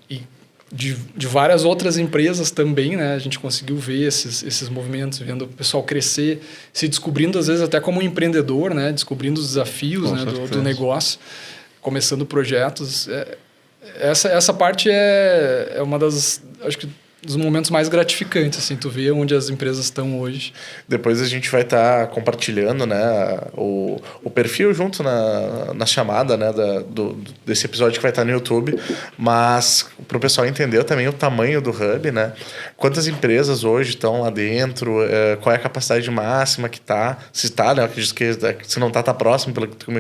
E de várias outras empresas também, né? A gente conseguiu ver esses movimentos, vendo o pessoal crescer, se descobrindo, às vezes, até como empreendedor, né? Descobrindo os desafios, né? do negócio, começando projetos... Essa parte é uma das, acho que, dos momentos mais gratificantes, assim, tu vê onde as empresas estão hoje. Depois a gente vai estar compartilhando, né, o perfil junto na chamada, né, desse episódio que vai estar no YouTube, mas para o pessoal entender também o tamanho do Hub, né, quantas empresas hoje estão lá dentro, qual é a capacidade máxima que está, se está, né, acredito que se não está, tá próximo, pelo que tu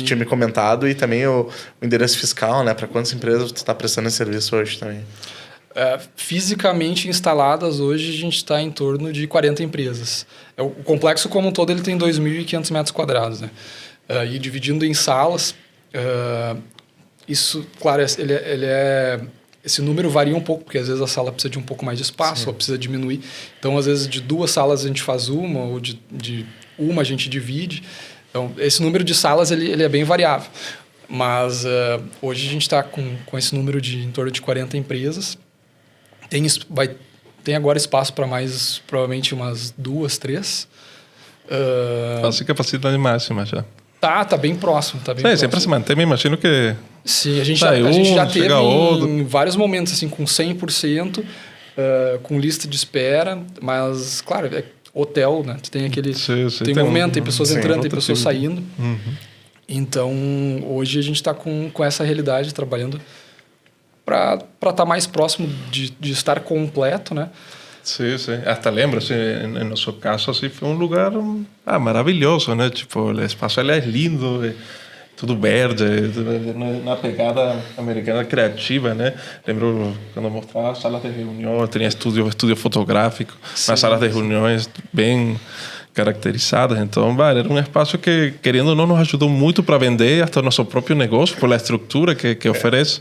tinha me comentado, e também o endereço fiscal, né, para quantas empresas tu está prestando esse serviço hoje também. Fisicamente instaladas hoje a gente está em torno de 40 empresas. O complexo como um todo ele tem 2.500 metros quadrados, né? E dividindo em salas, isso, claro, esse número varia um pouco, porque às vezes a sala precisa de um pouco mais de espaço, ou precisa diminuir. Então, às vezes, de 2 salas a gente faz uma, ou de uma a gente divide. Então, esse número de salas ele é bem variável. Mas hoje a gente está com esse número de em torno de 40 empresas. Tem agora espaço para mais, provavelmente, umas 2, 3. Quase capacidade máxima já. Tá bem próximo. Tá bem próximo. Sempre se mantém, me imagino que... Sim, a gente já teve em vários momentos, assim, com 100%, com lista de espera, mas, claro, é hotel, né? Tu tem aquele... Tem movimento, tem pessoas entrando, tem pessoas saindo. Uhum. Então, hoje a gente está com essa realidade, trabalhando para estar mais próximo de estar completo, né? Sim. Hasta lembro, assim, em nosso caso, assim, foi um lugar maravilhoso, né? Tipo, o espaço é lindo, tudo verde, na pegada americana criativa, né? Lembro quando eu mostrava salas de reunião, tinha estúdio fotográfico, nas salas de reuniões bem caracterizadas. Então, era um espaço que, querendo ou não, nos ajudou muito para vender até o nosso próprio negócio, por a estrutura que oferece.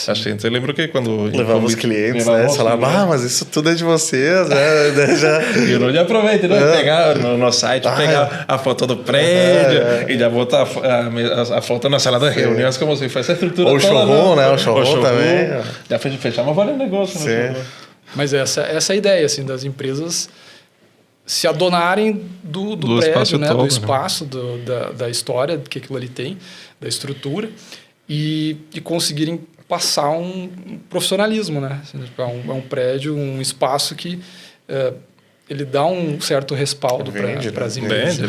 A gente, eu lembro que quando... Levava os clientes, né? Falava, mas isso tudo é de vocês, né? E eu já aproveito, né? Pegar no site, pegar a foto do prédio e já botar a foto na sala de reuniões, como se fosse a estrutura toda. Ou o showroom, né? O showroom também. Já fechamos vários negócios. Mas essa é a ideia, assim, das empresas se adonarem do prédio, né? Todo, do espaço, da história que aquilo ali tem, da estrutura, e conseguirem passar um profissionalismo, né? É um prédio, um espaço que ele dá um certo respaldo para as empresas.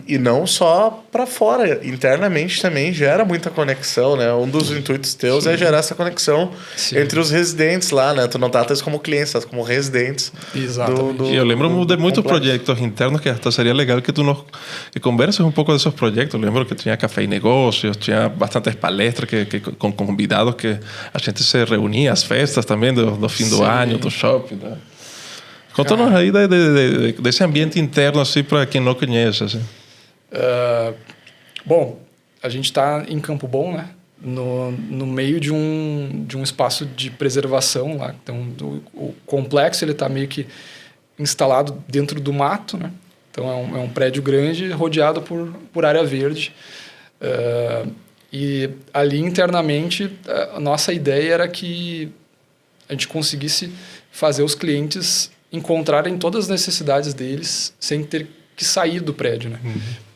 E não só para fora, internamente também gera muita conexão, né? Um dos intuitos teus é gerar essa conexão entre os residentes lá, né? Tu não tratas como clientes, tratas como residentes. Exatamente. E eu lembro de muitos projetos internos que até seria legal que tu que converses um pouco desses projetos. Eu lembro que tinha café e negócios, tinha bastantes palestras com convidados que a gente se reunia, as festas também do fim do ano, do shopping, né? Conta-nos aí desse ambiente interno, assim, para quem não conhece. Assim. Bom, a gente está em Campo Bom, né? No meio de um espaço de preservação lá. Então, o complexo está meio que instalado dentro do mato, né? Então, é um prédio grande rodeado por área verde. E ali, internamente, a nossa ideia era que a gente conseguisse fazer os clientes encontrarem todas as necessidades deles sem ter que sair do prédio, né?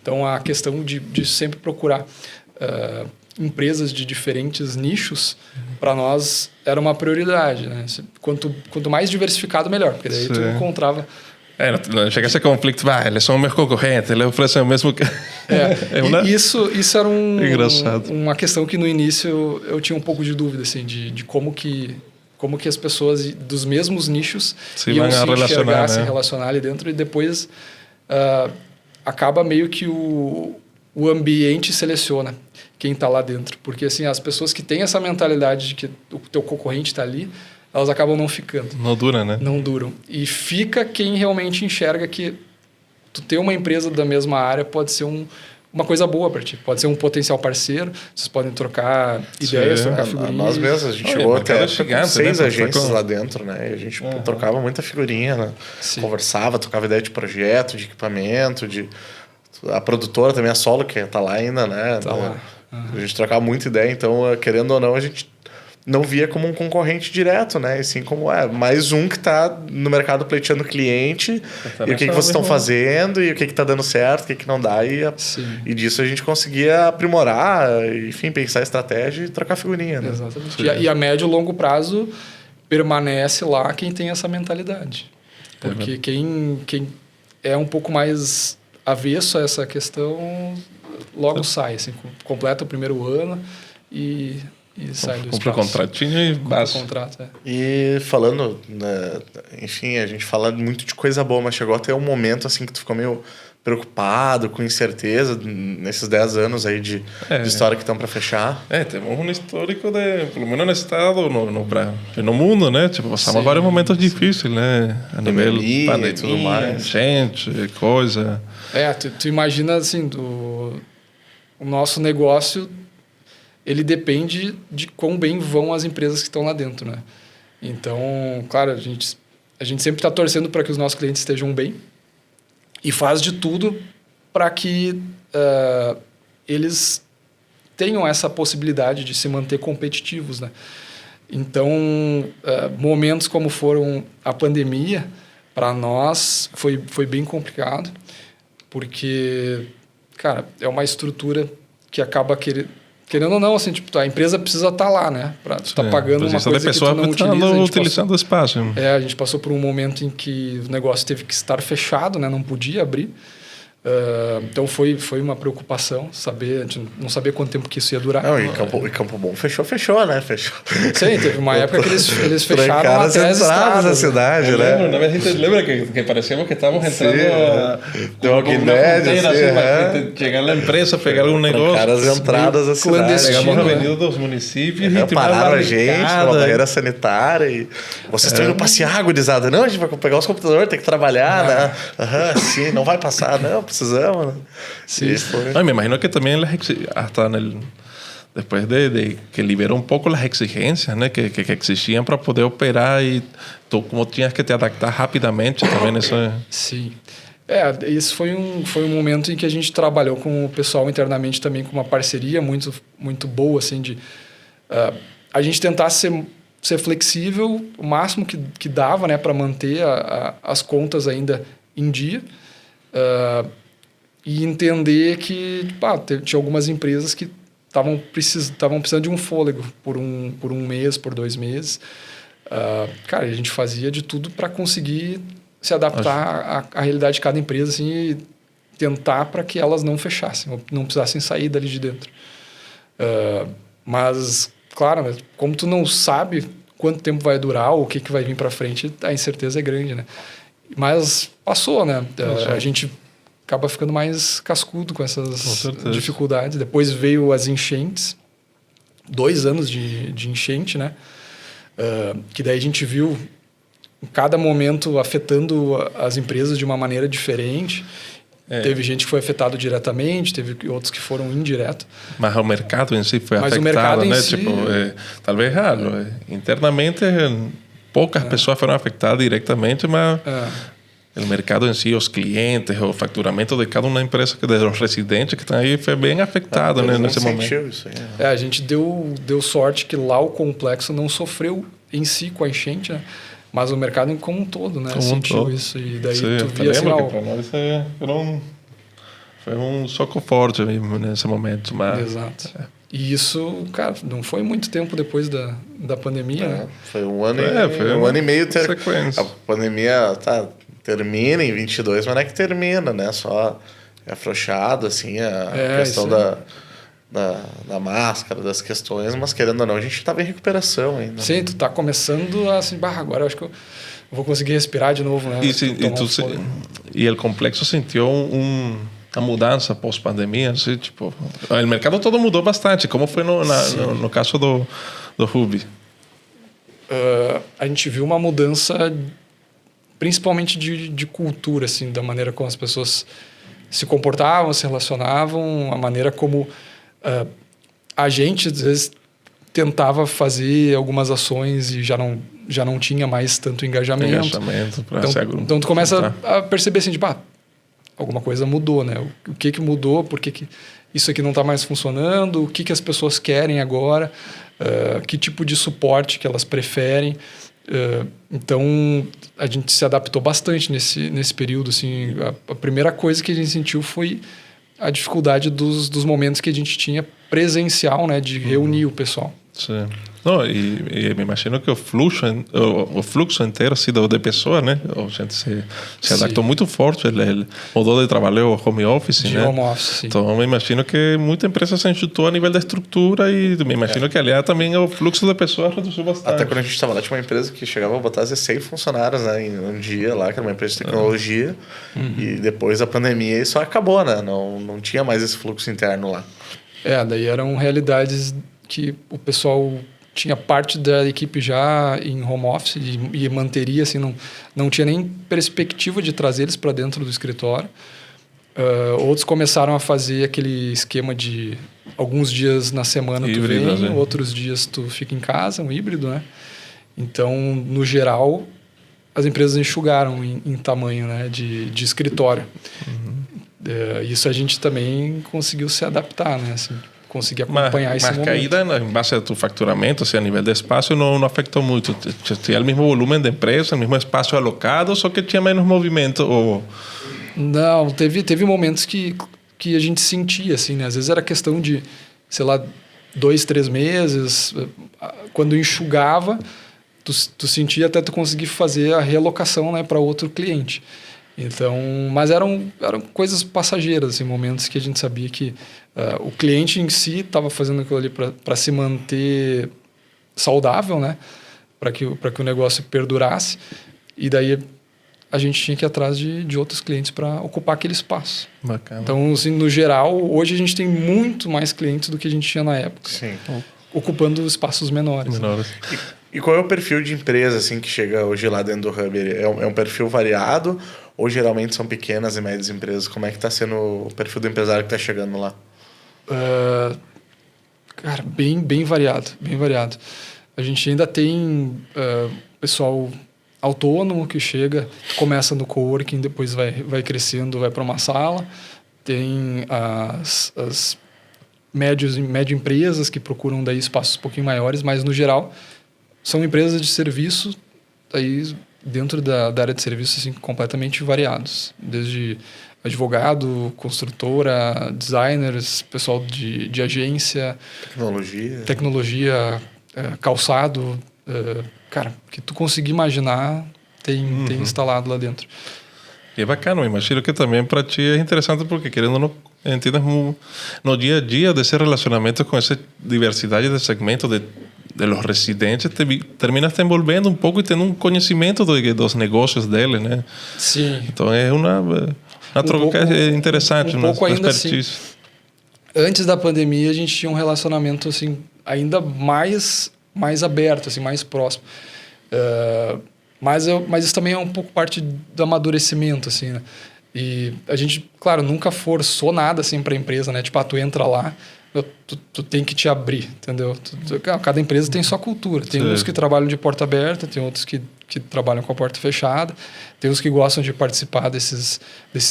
Então, a questão de sempre procurar empresas de diferentes nichos, para nós era uma prioridade, né? Quanto mais diversificado, melhor, porque daí tu encontrava... Não chega a ser conflito, eles são meus concorrentes, eles oferecem o mesmo que... Isso era engraçado. Uma questão que no início eu tinha um pouco de dúvida, assim, de como que as pessoas dos mesmos nichos iam se enxergar, se relacionar ali dentro, e depois acaba meio que o ambiente seleciona quem está lá dentro. Porque assim, as pessoas que têm essa mentalidade de que o teu concorrente está ali, elas acabam não ficando. Não dura, né? Não duram. E fica quem realmente enxerga que tu ter uma empresa da mesma área pode ser uma coisa boa para ti. Pode ser um potencial parceiro, vocês podem trocar ideias, trocar figurinhas. Nós mesmos, a gente chegou até com 6 agências lá dentro, né? E a gente trocava muita figurinha, né? Conversava, trocava ideia de projeto, de equipamento, a produtora também, a Solo, que tá lá ainda, né? Tá lá. A gente trocava muita ideia, então, querendo ou não, a gente não via como um concorrente direto, né? E sim como mais um que está no mercado pleiteando cliente, e o que vocês estão fazendo, e o que está dando certo, o que não dá, e disso a gente conseguia aprimorar, enfim, pensar estratégia e trocar figurinha, né? Exatamente. E a médio e longo prazo, permanece lá quem tem essa mentalidade. Porque quem é um pouco mais avesso a essa questão, logo sai, assim, completa o primeiro ano e sai do espaço. Cumpre o contratinho e basta. Contrato, E falando, né, enfim, a gente fala muito de coisa boa, mas chegou até um momento assim que tu ficou meio preocupado, com incerteza nesses 10 anos aí de história que estão para fechar. Temos um histórico pelo menos no estado, no mundo, né? Tipo, passamos vários momentos difíceis, né? A nível pandemia e tudo mais. Gente, coisa. Tu imagina assim, o nosso negócio, ele depende de quão bem vão as empresas que estão lá dentro, né? Então, claro, a gente sempre está torcendo para que os nossos clientes estejam bem e faz de tudo para que eles tenham essa possibilidade de se manter competitivos, né? Então, momentos como foram a pandemia, para nós foi bem complicado, porque, cara, é uma estrutura que acaba querendo ou não, assim, tipo, a empresa precisa estar lá, né? Tu tá pagando uma coisa que tu não utiliza. Utilizando o espaço. A gente passou por um momento em que o negócio teve que estar fechado, né? Não podia abrir. Então foi uma preocupação saber, a gente não sabia quanto tempo que isso ia durar. Não, e Campo Bom fechou, né? Fechou. Sim, teve uma época que eles fecharam até as estradas da cidade, né? Na verdade, lembra que parecíamos que estávamos entrando de Walking Dead, assim, chegar na empresa, pegar algum negócio. As entradas da cidade. Chegamos na avenida dos municípios e pararam a gente numa barreira sanitária e vocês estão indo passear, gurizada. Não, a gente vai pegar os computadores, tem que trabalhar, né? Sim, não vai passar, não. Precisamos, né? Sí. No, me imagino que también hasta después de que liberó un poco las exigencias, né, que existían para poder operar e tu como tinhas que te adaptar rapidamente também isso. Sim. Isso foi um momento em que a gente trabalhou com o pessoal internamente também com uma parceria muito muito boa, assim, de a gente tentar ser flexível o máximo que dava, né, para manter as contas ainda em dia. E entender que tinha algumas empresas que estavam precisando de um fôlego por um mês, por 2 meses. Cara, a gente fazia de tudo para conseguir se adaptar à realidade de cada empresa, assim, e tentar para que elas não fechassem, ou não precisassem sair dali de dentro. Mas, claro, né, como tu não sabe quanto tempo vai durar ou o que vai vir para frente, a incerteza é grande, né? Mas passou, né? A gente acaba ficando mais cascudo com essas dificuldades. Depois veio as enchentes, 2 anos de enchente, né? Que daí a gente viu em cada momento afetando as empresas de uma maneira diferente. Teve gente que foi afetado diretamente, teve outros que foram indireto. Mas o mercado em si foi afetado, né? Si... Tipo, talvez internamente poucas pessoas foram afetadas diretamente, mas o mercado em si, os clientes, o faturamento de cada uma empresa, dos residentes que estão aí, foi bem afetado, né, nesse momento. Isso aí, a gente deu sorte que lá o complexo não sofreu em si com a enchente, né? Mas o mercado como um todo, né? Sentiu isso. E daí tu via assim... Para nós foi um soco forte mesmo nesse momento. Mas... Exato. E isso, cara, não foi muito tempo depois da pandemia, né? Foi um ano, um ano e meio. Sequência. A pandemia termina em 22, mas não é que termina, né? Só é afrouxado, assim, a questão da máscara, das questões, mas querendo ou não, a gente estava em recuperação ainda. Sim, tu tá começando assim, agora eu acho que eu vou conseguir respirar de novo, né? E o complexo sentiu a mudança pós-pandemia, assim, tipo, o mercado todo mudou bastante. Como foi no caso do Ruby? A gente viu uma mudança principalmente de cultura, assim, da maneira como as pessoas se comportavam, se relacionavam, a maneira como a gente, às vezes, tentava fazer algumas ações e já não tinha mais tanto engajamento. Então tu começa a perceber assim, tipo, alguma coisa mudou, né? O que mudou, por que isso aqui não está mais funcionando, o que as pessoas querem agora, que tipo de suporte que elas preferem. Então, a gente se adaptou bastante nesse período. Assim, a primeira coisa que a gente sentiu foi a dificuldade dos momentos que a gente tinha presencial, né? De reunir o pessoal. Sim. Não, e me imagino que o fluxo inteiro assim, de pessoas, né? A gente se adaptou muito forte, ele mudou de trabalho home office, de né? home office, sim. Então, me imagino que muita empresa se enxutou a nível da estrutura e me imagino que, aliás, também o fluxo de pessoas reduziu bastante. Até quando a gente estava lá, tinha uma empresa que chegava a botar 100 funcionários, né, em um dia lá, que era uma empresa de tecnologia, e depois da pandemia isso acabou, né? Não tinha mais esse fluxo interno lá. Daí eram realidades que o pessoal tinha parte da equipe já em home office e manteria, assim, não tinha nem perspectiva de trazer eles para dentro do escritório. Outros começaram a fazer aquele esquema de alguns dias na semana híbrido, tu vem, né? Outros dias tu fica em casa, um híbrido, né? Então, no geral, as empresas enxugaram em tamanho, né, de escritório. Isso a gente também conseguiu se adaptar, né? Assim, conseguir acompanhar esse momento. Mas caída em base a tu faturamento, assim, a nível de espaço, não afetou muito. Tinha o mesmo volume de empresa, o mesmo espaço alocado, só que tinha menos movimento. Não, teve momentos que a gente sentia, assim, né? Às vezes era questão de, sei lá, 2, 3 meses. Quando enxugava, tu sentia até tu conseguir fazer a realocação, né, para outro cliente. Então, mas eram coisas passageiras, assim, momentos que a gente sabia que o cliente em si estava fazendo aquilo ali para se manter saudável, né? Para que o negócio perdurasse. E daí a gente tinha que ir atrás de outros clientes para ocupar aquele espaço. Bacana. Então, assim, no geral, hoje a gente tem muito mais clientes do que a gente tinha na época. Sim. Ocupando espaços menores. Menores. E qual é o perfil de empresa assim, que chega hoje lá dentro do Hub? É um perfil variado ou geralmente são pequenas e médias empresas? Como é que está sendo o perfil do empresário que está chegando lá? Cara, bem variado, bem variado. A gente ainda tem pessoal autônomo que chega, começa no coworking, depois vai crescendo, vai para uma sala. Tem as médio empresas que procuram daí espaços um pouquinho maiores, mas no geral são empresas de serviço aí dentro da área de serviço assim, completamente variados, desde advogado, construtora, designers, pessoal de agência, tecnologia, calçado, cara, que tu conseguir imaginar tem instalado lá dentro. E é bacana, imagino que também para ti é interessante porque querendo ou não, entiendes no dia a dia desse relacionamento com essa diversidade de segmentos de los residentes, terminas te envolvendo um pouco e tendo conhecimento dos negócios deles, né? Sim. Então é uma troca interessante, um pouco ainda expertise. Assim, antes da pandemia a gente tinha um relacionamento assim ainda mais aberto, assim, mais próximo. Mas isso também é um pouco parte do amadurecimento, assim, né? E a gente, claro, nunca forçou nada assim para a empresa, né? Tipo, tu entra lá, tu tem que te abrir, entendeu? Cada empresa tem sua cultura. Tem uns que trabalham de porta aberta, tem outros que trabalham com a porta fechada, tem uns que gostam de participar desses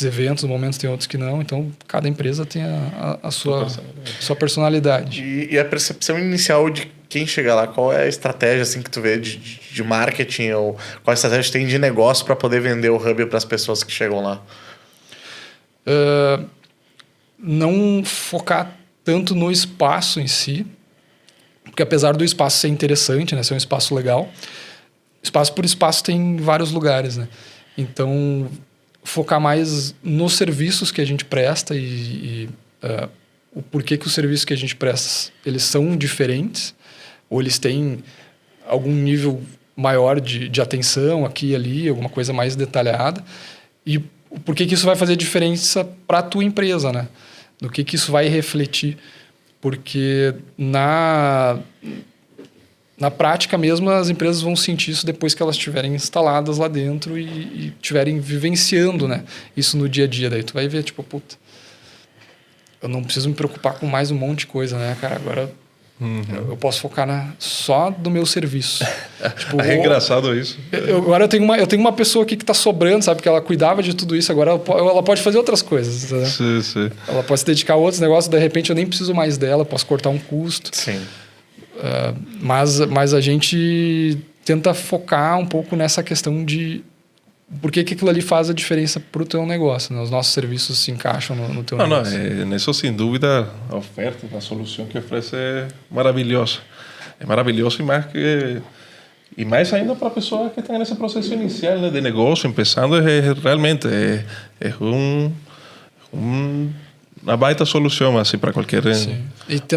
eventos, momentos, tem outros que não. Então, cada empresa tem a sua personalidade. E a percepção inicial de quem chega lá, qual é a estratégia assim, que tu vê de marketing ou qual a estratégia tem de negócio para poder vender o Hub para as pessoas que chegam lá? Não focar tanto no espaço em si, porque apesar do espaço ser interessante, né, ser um espaço legal, espaço por espaço tem vários lugares, né? Então, focar mais nos serviços que a gente presta e o porquê que os serviços que a gente presta, eles são diferentes, ou eles têm algum nível maior de atenção aqui e ali, alguma coisa mais detalhada, e por que isso vai fazer diferença para a tua empresa, né? Do que isso vai refletir. Porque na prática mesmo, as empresas vão sentir isso depois que elas estiverem instaladas lá dentro e estiverem vivenciando, né, isso no dia a dia. Daí tu vai ver, tipo, puta, eu não preciso me preocupar com mais um monte de coisa, né, cara? Agora eu posso focar só no meu serviço. Tipo, é engraçado isso. Agora eu tenho uma pessoa aqui que está sobrando, sabe? Que ela cuidava de tudo isso. Agora ela pode fazer outras coisas. Né? Sim. Ela pode se dedicar a outros negócios. De repente eu nem preciso mais dela. Posso cortar um custo. Sim. Mas a gente tenta focar um pouco nessa questão de por que aquilo ali faz a diferença para o teu negócio, né? Os nossos serviços se encaixam no teu negócio. Nisso, sem dúvida, a oferta, a solução que oferece é maravilhosa. é maravilhoso e mais ainda para a pessoa que está nesse processo inicial, né, de negócio, começando, realmente uma baita solução assim, para qualquer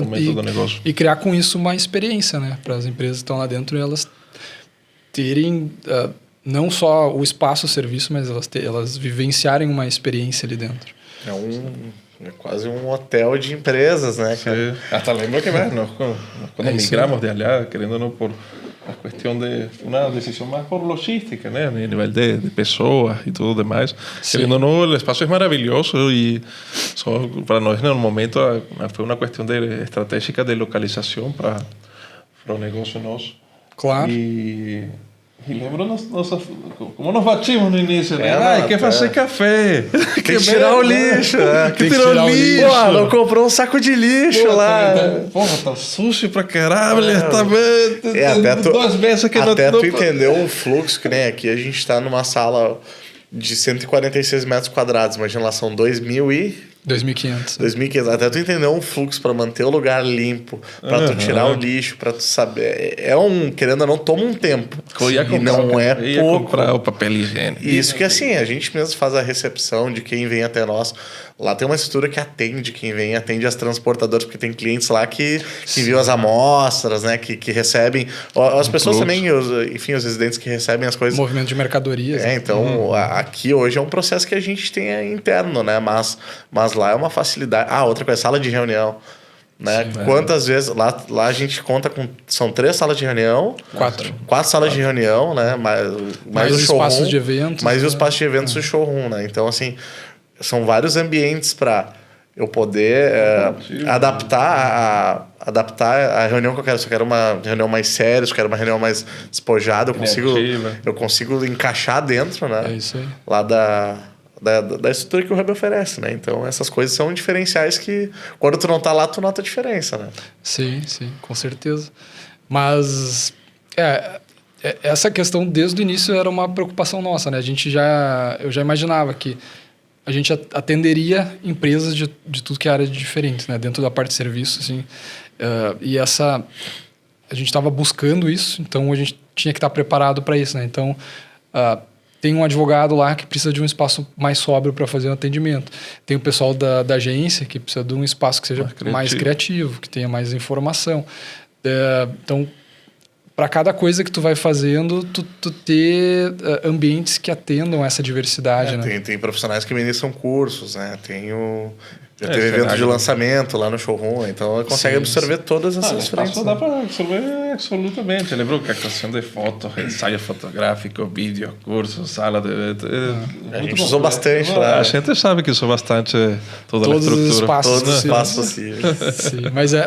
momento do negócio. E criar com isso uma experiência, né, para as empresas que estão lá dentro, elas terem não só o espaço, o serviço, mas elas vivenciarem uma experiência ali dentro. É quase um hotel de empresas, né, cara? Hasta lembro que nós quando migramos de allá, querendo não por a questão de uma decisão mais por logística, né, a nível de pessoas e tudo demais. Querendo não, o espaço é maravilhoso e só para nós no momento foi uma questão estratégica de localização para o negócio nosso. Claro. E lembro como nós batimos no início, né? Quer fazer café. Tem que tirar o lixo. Que tirou o lixo. Pô, não comprou um saco de lixo lá. Porra, tá sujo pra caralho. Tá vendo? Até 2 meses que até tu entendeu o fluxo, que nem aqui a gente tá numa sala de 146 metros quadrados. Imagina lá, são 2.500. Até tu entender um fluxo para manter o lugar limpo, para tu tirar o lixo, para tu saber. Querendo ou não, toma um tempo. E não é pouco. Comprar o papel higiênico. Isso que assim, a gente mesmo faz a recepção de quem vem até nós. Lá tem uma estrutura que atende quem vem, atende as transportadoras, porque tem clientes lá que enviam as amostras, né? Que recebem. As pessoas também, os residentes que recebem as coisas. Movimento de mercadorias. Então, aqui hoje é um processo que a gente tem interno, né? Mas lá é uma facilidade. Outra coisa, sala de reunião. Né? Sim, quantas vezes... Lá a gente conta com... São 3 salas de reunião. 4 salas de reunião, né? Mais os espaços de eventos. Mais os espaços de eventos do showroom, né? Então, assim... São vários ambientes para eu poder adaptar a reunião que eu quero. Se eu quero uma reunião mais séria, se eu quero uma reunião mais despojada, eu consigo encaixar dentro, né? É isso aí. Lá da estrutura que o Hub oferece, né? Então, essas coisas são diferenciais que, quando tu não tá lá, tu nota a diferença, né? Sim, com certeza. Mas, essa questão, desde o início, era uma preocupação nossa, né? Eu já imaginava que a gente atenderia empresas de tudo que é área diferente, né? Dentro da parte de serviço, assim. A gente estava buscando isso, então a gente tinha que estar preparado para isso, né? Então, tem um advogado lá que precisa de um espaço mais sóbrio para fazer o atendimento. Tem o pessoal da agência que precisa de um espaço que seja mais criativo, que tenha mais informação. Então, para cada coisa que tu vai fazendo, tu ter ambientes que atendam essa diversidade, né? Tem profissionais que ministram cursos, né? Já teve evento de lançamento lá no showroom, então consegue absorver todas essas frentes. Dá para absorver absolutamente. Lembrou que a questão de foto, ensaio fotográfico, vídeo, curso, sala de... A gente usou bastante lá. A gente sabe que usou bastante toda a estrutura. Todos os espaços possíveis. Sim,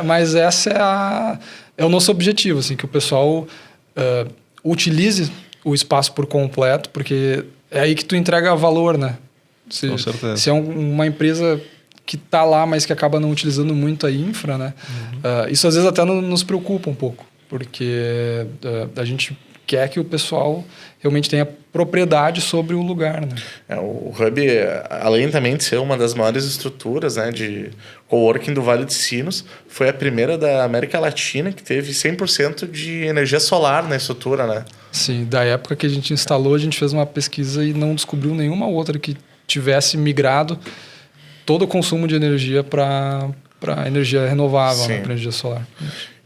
mas essa é o nosso objetivo, assim, que o pessoal utilize o espaço por completo, porque é aí que tu entrega valor, né? Com certeza. Se é uma empresa que está lá, mas que acaba não utilizando muito a infra, né? Isso às vezes até nos preocupa um pouco, porque a gente quer que o pessoal realmente tenha propriedade sobre o lugar, né? O Hub, além também de ser uma das maiores estruturas, né, de coworking do Vale de Sinos, foi a primeira da América Latina que teve 100% de energia solar na estrutura, né? Sim, da época que a gente instalou, a gente fez uma pesquisa e não descobriu nenhuma outra que tivesse migrado todo o consumo de energia para energia renovável, né, para energia solar.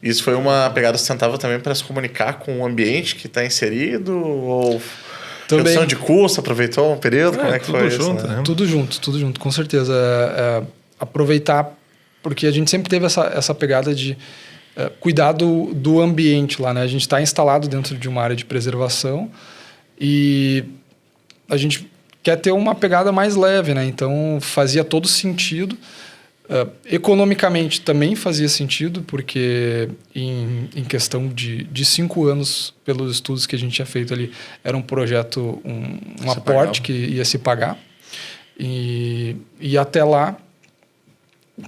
Isso foi uma pegada sustentável também para se comunicar com o ambiente que está inserido? Ou redução de custo, aproveitou um período? Como é que foi isso? Né? Tudo junto, com certeza. Aproveitar, porque a gente sempre teve essa pegada de cuidar do ambiente lá, né? A gente está instalado dentro de uma área de preservação e a gente quer ter uma pegada mais leve, né? Então fazia todo sentido. Economicamente também fazia sentido, porque em questão de 5 anos, pelos estudos que a gente tinha feito ali, era um projeto, um aporte que ia se pagar. E até lá,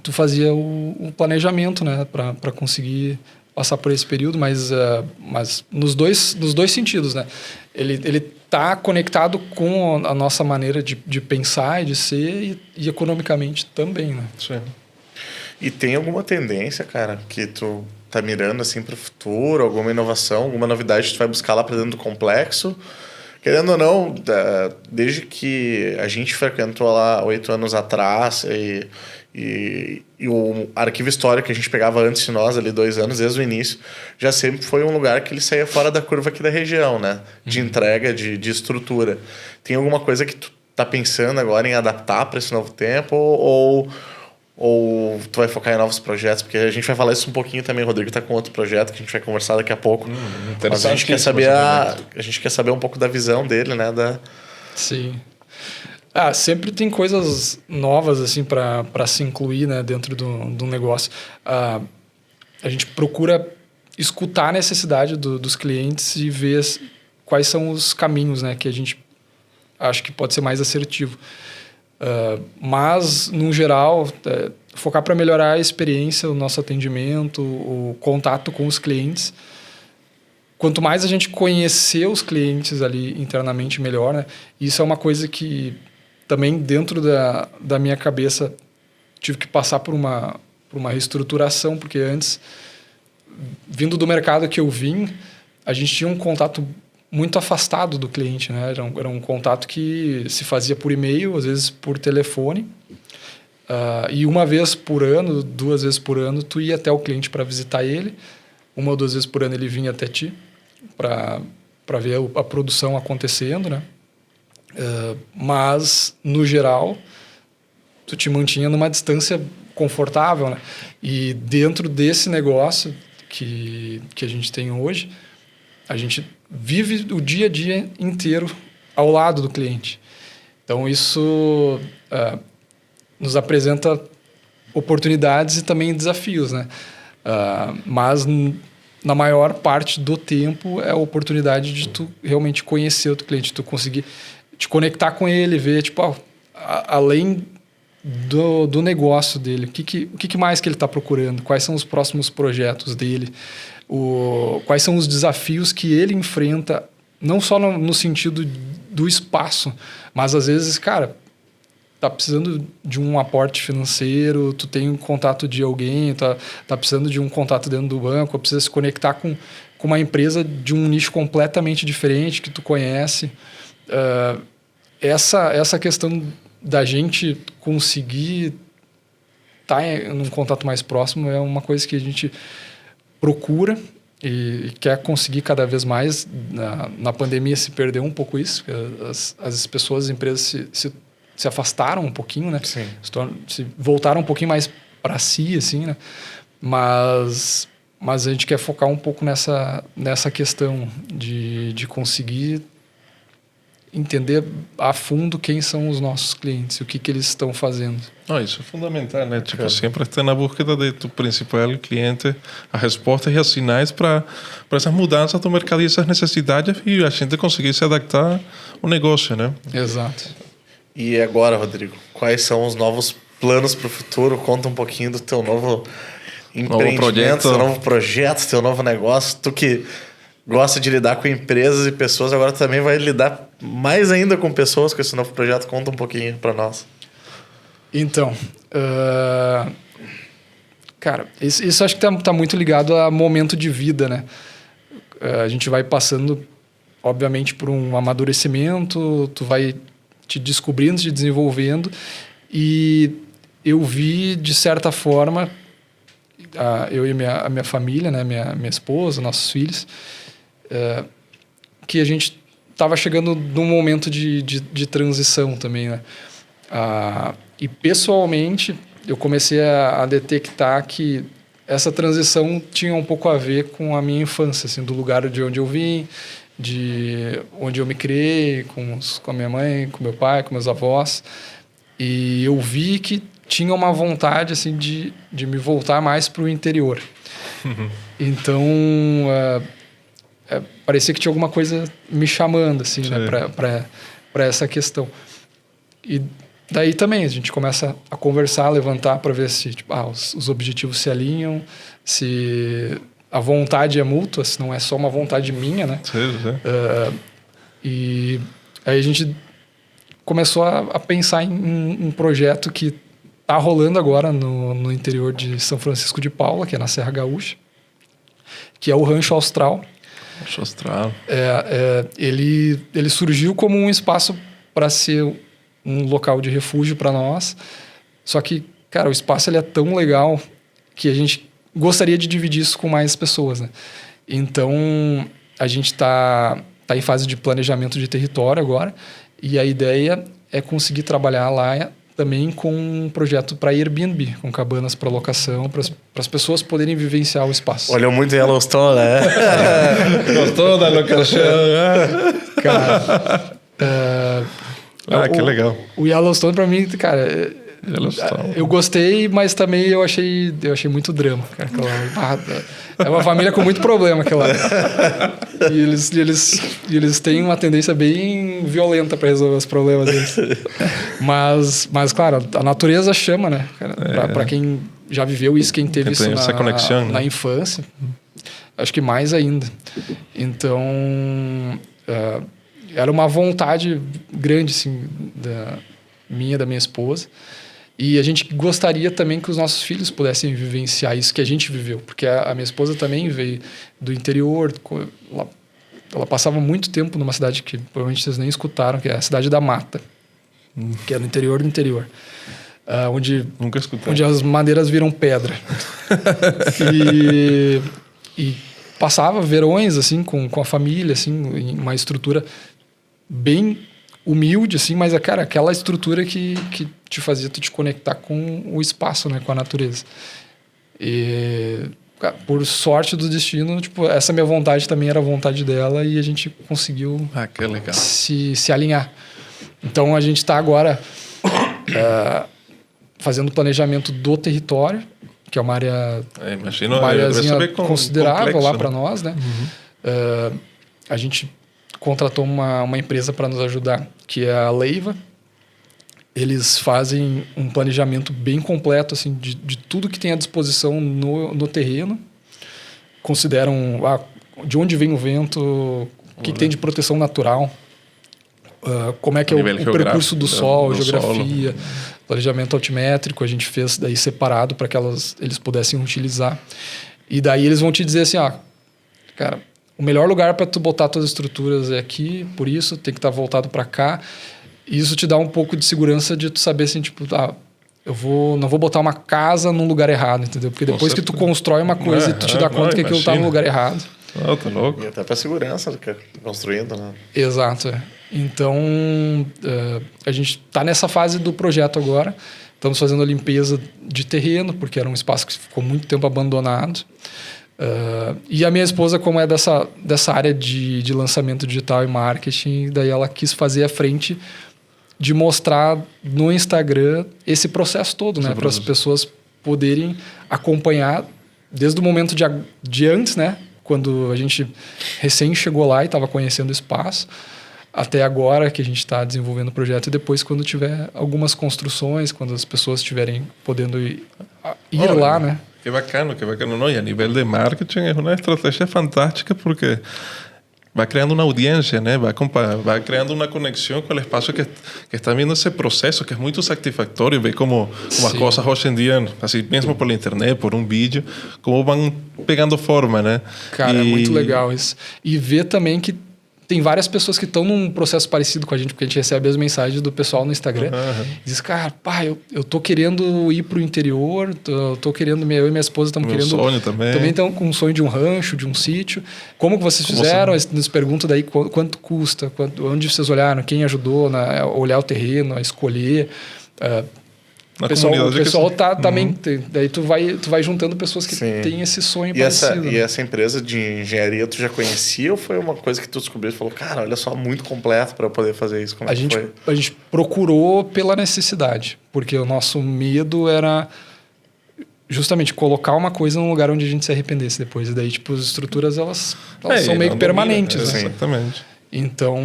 tu fazia o planejamento, né, para conseguir passar por esse período, mas nos dois sentidos, né? Ele tá conectado com a nossa maneira de pensar e de ser e economicamente também, né? Sim. E tem alguma tendência, cara, que tu tá mirando assim para o futuro? Alguma inovação, alguma novidade que tu vai buscar lá para dentro do complexo? Querendo ou não, desde que a gente frequentou lá 8 anos atrás e o arquivo histórico que a gente pegava antes de nós, ali 2 anos, desde o início, já sempre foi um lugar que ele saía fora da curva aqui da região, né? De entrega, de estrutura. Tem alguma coisa que tu tá pensando agora em adaptar para esse novo tempo ou tu vai focar em novos projetos? Porque a gente vai falar isso um pouquinho também, o Rodrigo tá com outro projeto que a gente vai conversar daqui a pouco. Mas a gente quer saber a gente quer saber um pouco da visão dele, né? Sim. Sempre tem coisas novas assim para se incluir, né, dentro do negócio. A gente procura escutar a necessidade dos clientes e ver quais são os caminhos, né, que a gente acha que pode ser mais assertivo. Mas, no geral, focar para melhorar a experiência, o nosso atendimento, o contato com os clientes. Quanto mais a gente conhecer os clientes ali internamente, melhor, né? Isso é uma coisa que também dentro da minha cabeça tive que passar por uma reestruturação, porque antes, vindo do mercado que eu vim, a gente tinha um contato muito afastado do cliente, né? Era um contato que se fazia por e-mail, às vezes por telefone, e uma vez por ano, 2 vezes por ano, tu ia até o cliente para visitar ele, 1 ou 2 vezes por ano ele vinha até ti para ver a produção acontecendo, né? Mas, no geral, tu te mantinha numa distância confortável, né? E dentro desse negócio que a gente tem hoje, a gente vive o dia a dia inteiro ao lado do cliente. Então, isso nos apresenta oportunidades e também desafios, né? Mas, na maior parte do tempo, é a oportunidade de tu realmente conhecer o teu cliente, tu conseguir te conectar com ele, ver, tipo, além do negócio dele, o que mais que ele está procurando, quais são os próximos projetos dele, quais são os desafios que ele enfrenta, não só no sentido do espaço, mas às vezes, cara, tá precisando de um aporte financeiro, tu tem um contato de alguém, tá precisando de um contato dentro do banco, precisa se conectar com uma empresa de um nicho completamente diferente que tu conhece. Essa questão da gente conseguir estar num contato mais próximo é uma coisa que a gente procura e quer conseguir cada vez mais. Na pandemia se perdeu um pouco isso, as pessoas, as empresas se afastaram um pouquinho, né? Sim. Se voltaram um pouquinho mais para si, assim, né? Mas a gente quer focar um pouco nessa questão de conseguir entender a fundo quem são os nossos clientes, o que eles estão fazendo. Isso é fundamental, né? Tipo, sempre estar na busca de tu principal cliente, as respostas e os sinais para essas mudanças do mercado e essas necessidades e a gente conseguir se adaptar ao negócio, né? Exato. E agora, Rodrigo, quais são os novos planos para o futuro? Conta um pouquinho do teu novo empreendimento, teu novo projeto, teu novo negócio. Tu que gosta de lidar com empresas e pessoas, agora também vai lidar mais ainda com pessoas com esse novo projeto. Conta um pouquinho para nós. Então, cara, isso acho que tá muito ligado a momento de vida, né? A gente vai passando, obviamente, por um amadurecimento, tu vai te descobrindo, te desenvolvendo, e eu vi, de certa forma, eu e a minha família, né, minha esposa, nossos filhos, que a gente estava chegando num momento de transição também, né? E pessoalmente eu comecei a detectar que essa transição tinha um pouco a ver com a minha infância, assim, do lugar de onde eu vim, de onde eu me criei, com a minha mãe, com meu pai, com meus avós. E eu vi que tinha uma vontade assim, de me voltar mais para o interior. Então, parecia que tinha alguma coisa me chamando assim, né, para essa questão. E daí também a gente começa a conversar, a levantar para ver se tipo, os objetivos se alinham, se a vontade é mútua, se não é só uma vontade minha, né? E aí a gente começou a pensar em um projeto que está rolando agora no interior de São Francisco de Paula, que é na Serra Gaúcha, que é o Rancho Austral. Rancho Austral. Ele surgiu como um espaço para ser um local de refúgio para nós. Só que, cara, o espaço ele é tão legal que a gente gostaria de dividir isso com mais pessoas, né? Então, a gente está em fase de planejamento de território agora, e a ideia é conseguir trabalhar lá também com um projeto para Airbnb, com cabanas para locação, para as pessoas poderem vivenciar o espaço. Olhou muito Yellowstone, né? Gostou da locação? Cara, que legal. O Yellowstone, para mim, cara... Eu gostei, mas também eu achei muito drama, cara. É uma família com muito problema, aquela. E eles têm uma tendência bem violenta para resolver os problemas deles. Mas claro, a natureza chama, né? Para quem já viveu isso, quem teve isso essa conexão, na infância, acho que mais ainda. Então, era uma vontade grande, assim, da minha esposa. E a gente gostaria também que os nossos filhos pudessem vivenciar isso que a gente viveu. Porque a minha esposa também veio do interior. Ela passava muito tempo numa cidade que provavelmente vocês nem escutaram, que é a Cidade da Mata. Que é no interior do interior. Nunca escutei. Onde as madeiras viram pedra. e passava verões assim, com a família, assim, em uma estrutura bem humilde, assim, mas, cara, aquela estrutura que te fazia tu te conectar com o espaço, né, com a natureza. E, cara, por sorte do destino, tipo, essa minha vontade também era a vontade dela e a gente conseguiu que legal. se alinhar. Então, a gente está agora fazendo planejamento do território, que é uma área considerável complexo, lá para nós, né? A gente contratou uma empresa para nos ajudar, que é a Leiva. Eles fazem um planejamento bem completo, assim, de tudo que tem à disposição no terreno. Consideram de onde vem o vento, o que tem de proteção natural, como é que é o percurso do sol, geografia, planejamento altimétrico. A gente fez daí separado para que eles pudessem utilizar. E daí eles vão te dizer assim, cara, o melhor lugar para tu botar tuas estruturas é aqui, por isso tem que estar voltado para cá. E isso te dá um pouco de segurança de tu saber assim, tipo, não vou botar uma casa num lugar errado, entendeu? Porque depois que tu constrói uma coisa e tu te dá conta que aquilo tá no lugar errado. Tá louco. E até para segurança do que é construindo, né? Exato. Então, a gente tá nessa fase do projeto agora. Estamos fazendo a limpeza de terreno, porque era um espaço que ficou muito tempo abandonado. E a minha esposa, como é dessa área de lançamento digital e marketing, daí ela quis fazer a frente de mostrar no Instagram esse processo todo, né? Para as pessoas poderem acompanhar desde o momento de antes, né? Quando a gente recém chegou lá e estava conhecendo o espaço, até agora que a gente está desenvolvendo o projeto, e depois quando tiver algumas construções, quando as pessoas estiverem podendo ir lá, né? Qué bacano, ¿no? Y a nivel de marketing es una estrategia fantástica porque va creando una audiencia, ¿no? Va creando una conexión con el espacio que está viendo ese proceso, que es muy satisfactorio ver como as coisas hoje em dia, assim, mesmo por internet, por um vídeo, como vão pegando forma, né? Cara, é muito legal isso. E ver também que tem várias pessoas que estão num processo parecido com a gente, porque a gente recebe as mensagens do pessoal no Instagram. Diz, cara, eu tô querendo ir pro interior, tô querendo, eu e minha esposa estamos querendo... sonho também. Também estão com um sonho de um rancho, de um sítio. Como que vocês fizeram? Eles nos perguntam daí quanto custa, onde vocês olharam, quem ajudou a olhar o terreno, a escolher... O pessoal também... Daí tu vai juntando pessoas que têm esse sonho parecido. E essa empresa de engenharia tu já conhecia ou foi uma coisa que tu descobriu e falou, cara, olha só, muito completo para eu poder fazer isso? Como é que foi? A gente procurou pela necessidade, porque o nosso medo era justamente colocar uma coisa num lugar onde a gente se arrependesse depois. E daí, tipo, as estruturas, elas são meio que permanentes. Né? Exatamente. Então,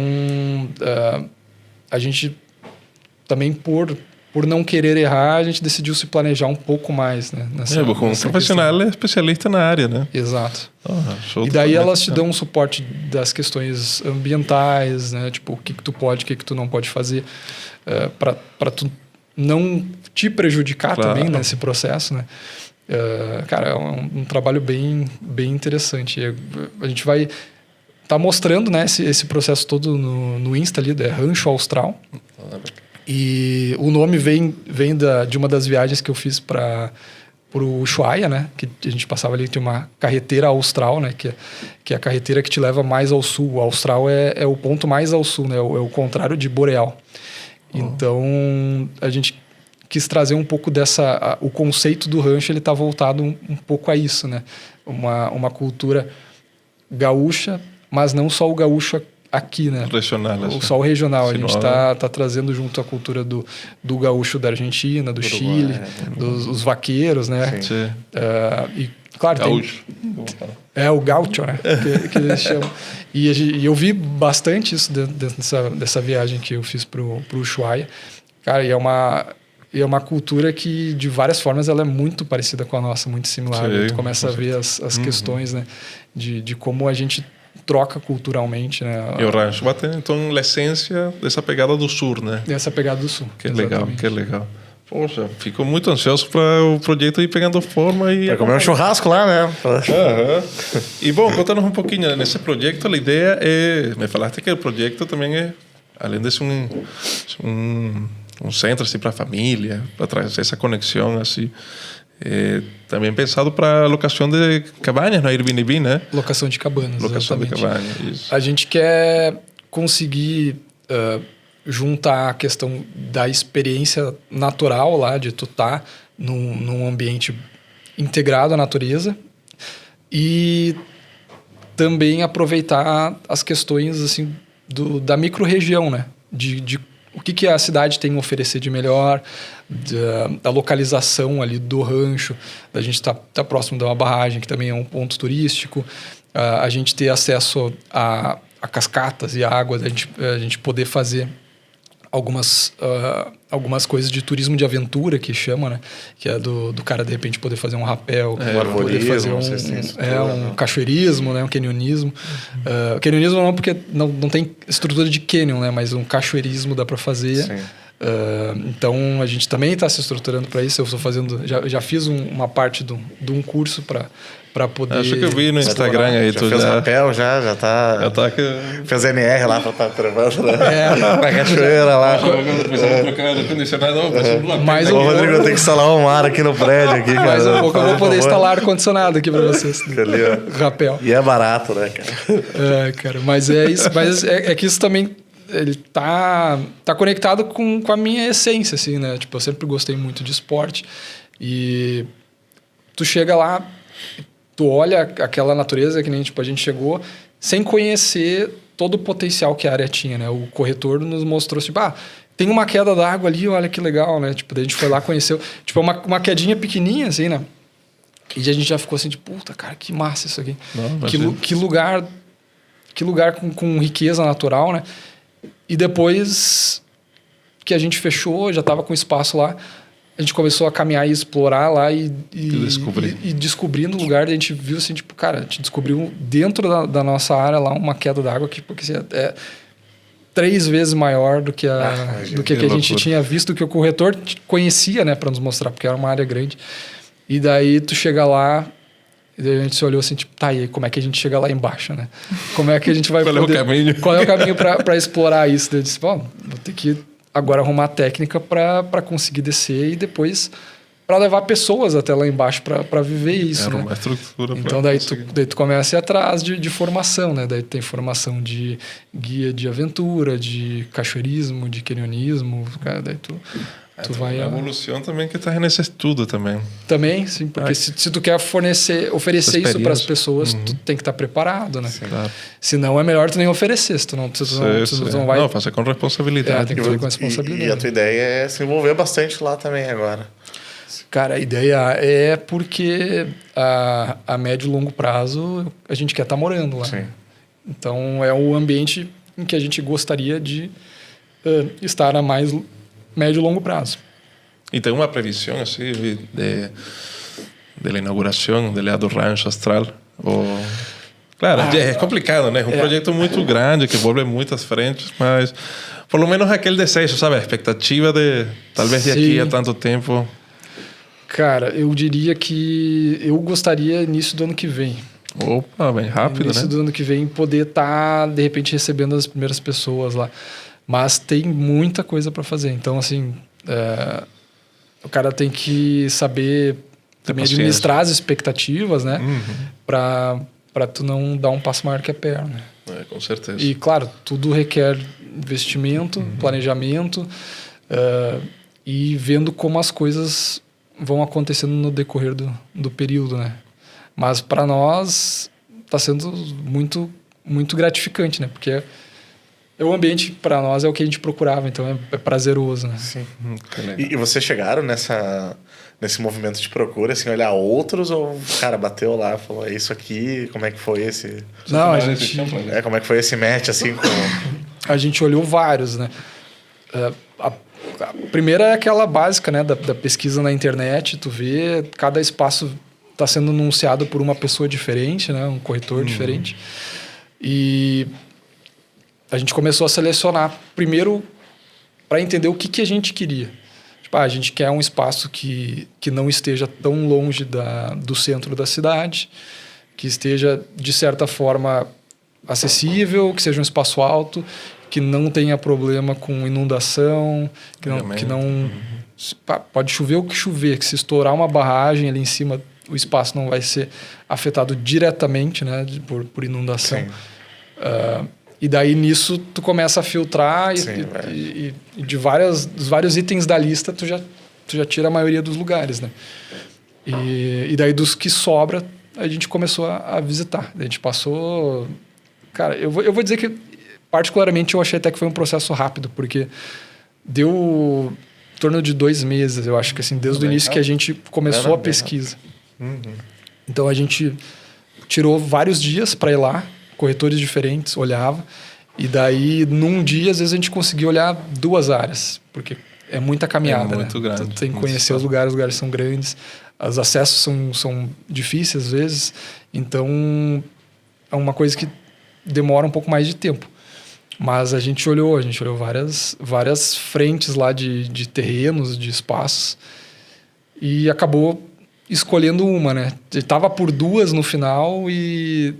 a gente também, por não querer errar, a gente decidiu se planejar um pouco mais, né? Como um profissional é especialista na área, né? Exato. E daí elas te dão um suporte das questões ambientais, né? Tipo, o que tu pode, o que tu não pode fazer, para tu não te prejudicar também nesse processo, né? Cara, é um trabalho bem interessante. A gente vai tá mostrando, né, esse processo todo no Insta ali, Rancho Austral. E o nome vem de uma das viagens que eu fiz para o Ushuaia, né? Que a gente passava ali, tem uma carreteira austral, né? Que é a carreteira que te leva mais ao sul. O austral é o ponto mais ao sul, né? É o contrário de boreal. Então, a gente quis trazer um pouco o conceito do rancho, ele tá voltado um pouco a isso, né? Uma cultura gaúcha, mas não só o gaúcho aqui, né? Regional, assim. Só o regional. Sim, a gente tá trazendo junto a cultura do gaúcho da Argentina, do Chile, dos vaqueiros, né? Sim. E, claro, gaúcho. O gaúcho, né? que eles chamam. E eu vi bastante isso dentro dessa viagem que eu fiz pro Ushuaia. Cara, e é uma cultura que, de várias formas, ela é muito parecida com a nossa, muito similar. Sim, tu começa a ver as questões, né? De como a gente troca culturalmente, né? E o rancho bate, então, a essência dessa pegada do sul, né? Dessa pegada do sul. Que legal. Poxa, fico muito ansioso para o projeto ir pegando forma e... Para comer um churrasco lá, né? E, bom, conta-nos um pouquinho. Nesse projeto, a ideia é... Me falaste que o projeto também é, além de ser um centro assim, para a família, para trazer essa conexão, assim... também pensado para locação de cabanas no Airbnb, né? Locação de cabanas, Locação exatamente. de cabanas, isso. A gente quer conseguir juntar a questão da experiência natural lá, de tu estar num ambiente integrado à natureza e também aproveitar as questões assim, da micro-região, né? De o que a cidade tem a oferecer de melhor, da localização ali do rancho, da gente tá próximo de uma barragem, que também é um ponto turístico, a gente ter acesso a cascatas e águas, a gente poder fazer algumas coisas de turismo de aventura, que chama, né? Que é do cara, de repente, poder fazer um rapel, poder fazer um cachoeirismo, né? Um canyonismo. Canyonismo não, porque não tem estrutura de canyon, né? Mas um cachoeirismo dá para fazer. Então, a gente também está se estruturando para isso. Eu estou fazendo... Já fiz uma parte de um curso para poder... Acho que eu vi no Instagram aí. Já fez rapel, já tá... Fez NR lá para estar trevando, né? Na cachoeira lá. Mais o Rodrigo vai ter que instalar um ar aqui no prédio. Aqui, mais um pouco eu vou poder instalar ar-condicionado aqui para vocês. Rapel. E é barato, né, cara? Cara, mas é isso. Mas é que isso também... Ele tá conectado com a minha essência, assim, né? Tipo, eu sempre gostei muito de esporte. E tu chega lá, tu olha aquela natureza que nem, tipo, a gente chegou sem conhecer todo o potencial que a área tinha, né? O corretor nos mostrou, tipo, tem uma queda d'água ali, olha que legal, né? Tipo, daí a gente foi lá, conheceu. Tipo, uma quedinha pequenininha, assim, né? E a gente já ficou assim, tipo, puta, cara, que massa isso aqui. Que lugar com riqueza natural, né? E depois que a gente fechou, já estava com espaço lá, a gente começou a caminhar e explorar lá e descobrindo o lugar. A gente viu assim, tipo, cara, a gente descobriu dentro da nossa área lá uma queda d'água que porque, assim, é 3 vezes maior do que a gente tinha visto, que o corretor conhecia, né, para nos mostrar, porque era uma área grande. E daí tu chega lá... E daí a gente se olhou assim, tipo, tá, e aí, como é que a gente chega lá embaixo, né? Como é que a gente vai Qual é o caminho para explorar isso? Daí eu disse, vou ter que agora arrumar a técnica para conseguir descer e depois para levar pessoas até lá embaixo para viver isso, né? Uma estrutura. Então daí tu começa a ir atrás de formação, né? Daí tem formação de guia de aventura, de cachoeirismo, de canyonismo, cara, daí tu vai... A evolução também que está nesse estudo também. Também, sim, porque se tu quer oferecer isso para as pessoas, tu tem que estar preparado, né? Sim, claro. Senão é melhor tu nem oferecer, se tu não vai... Não, fazer com responsabilidade. Tem que fazer com responsabilidade. E a tua ideia é se envolver bastante lá também agora. Cara, a ideia é porque a médio e longo prazo a gente quer estar morando lá. Sim. Então é o ambiente em que a gente gostaria de estar a mais médio e longo prazo. E tem uma previsão assim da inauguração do Rancho Austral? Claro, é complicado, né? Um projeto muito grande que envolve muitas frentes, mas por lo menos aquele desejo, sabe? A expectativa de talvez de aqui a tanto tempo. Cara, eu diria que eu gostaria início do ano que vem. Opa, bem rápido, início né? do ano que vem poder estar, de repente, recebendo as primeiras pessoas lá. Mas tem muita coisa para fazer. Então, assim, o cara tem que saber também administrar as expectativas, né? Para tu não dar um passo maior que a perna. Com certeza. E, claro, tudo requer investimento, planejamento e vendo como as coisas vão acontecendo no decorrer do período, né? Mas para nós está sendo muito, muito gratificante, né? Porque o ambiente para nós é o que a gente procurava, então é prazeroso, né? Sim. E vocês chegaram nesse movimento de procura, assim, olhar outros ou o cara bateu lá e falou, é isso aqui, como é que foi esse... Não, a gente... como é que foi esse match, assim, com... A gente olhou vários, né? A primeira é aquela básica, né? Da pesquisa na internet, tu vê cada espaço está sendo anunciado por uma pessoa diferente, né? Um corretor diferente. E a gente começou a selecionar primeiro para entender o que a gente queria. Tipo, a gente quer um espaço que não esteja tão longe do centro da cidade, que esteja, de certa forma, acessível, que seja um espaço alto, que não tenha problema com inundação, que não pode chover o que chover, que se estourar uma barragem ali em cima, o espaço não vai ser afetado diretamente, né, por inundação. E daí nisso tu começa a filtrar e dos vários itens da lista tu já tira a maioria dos lugares, né? E daí dos que sobra a gente começou a visitar. A gente passou... Cara, eu vou dizer que particularmente eu achei até que foi um processo rápido, porque deu em torno de 2 meses, eu acho que assim, desde o início que a gente começou a pesquisa. Então a gente tirou vários dias para ir lá, corretores diferentes, olhava, e daí num dia às vezes a gente conseguia olhar 2 áreas, porque é muita caminhada, muito grande. Tu tem que conhecer os lugares são grandes, os acessos são difíceis às vezes, então é uma coisa que demora um pouco mais de tempo. Mas a gente olhou várias frentes lá de terrenos, de espaços, e acabou escolhendo uma, né? Estava por 2 no final e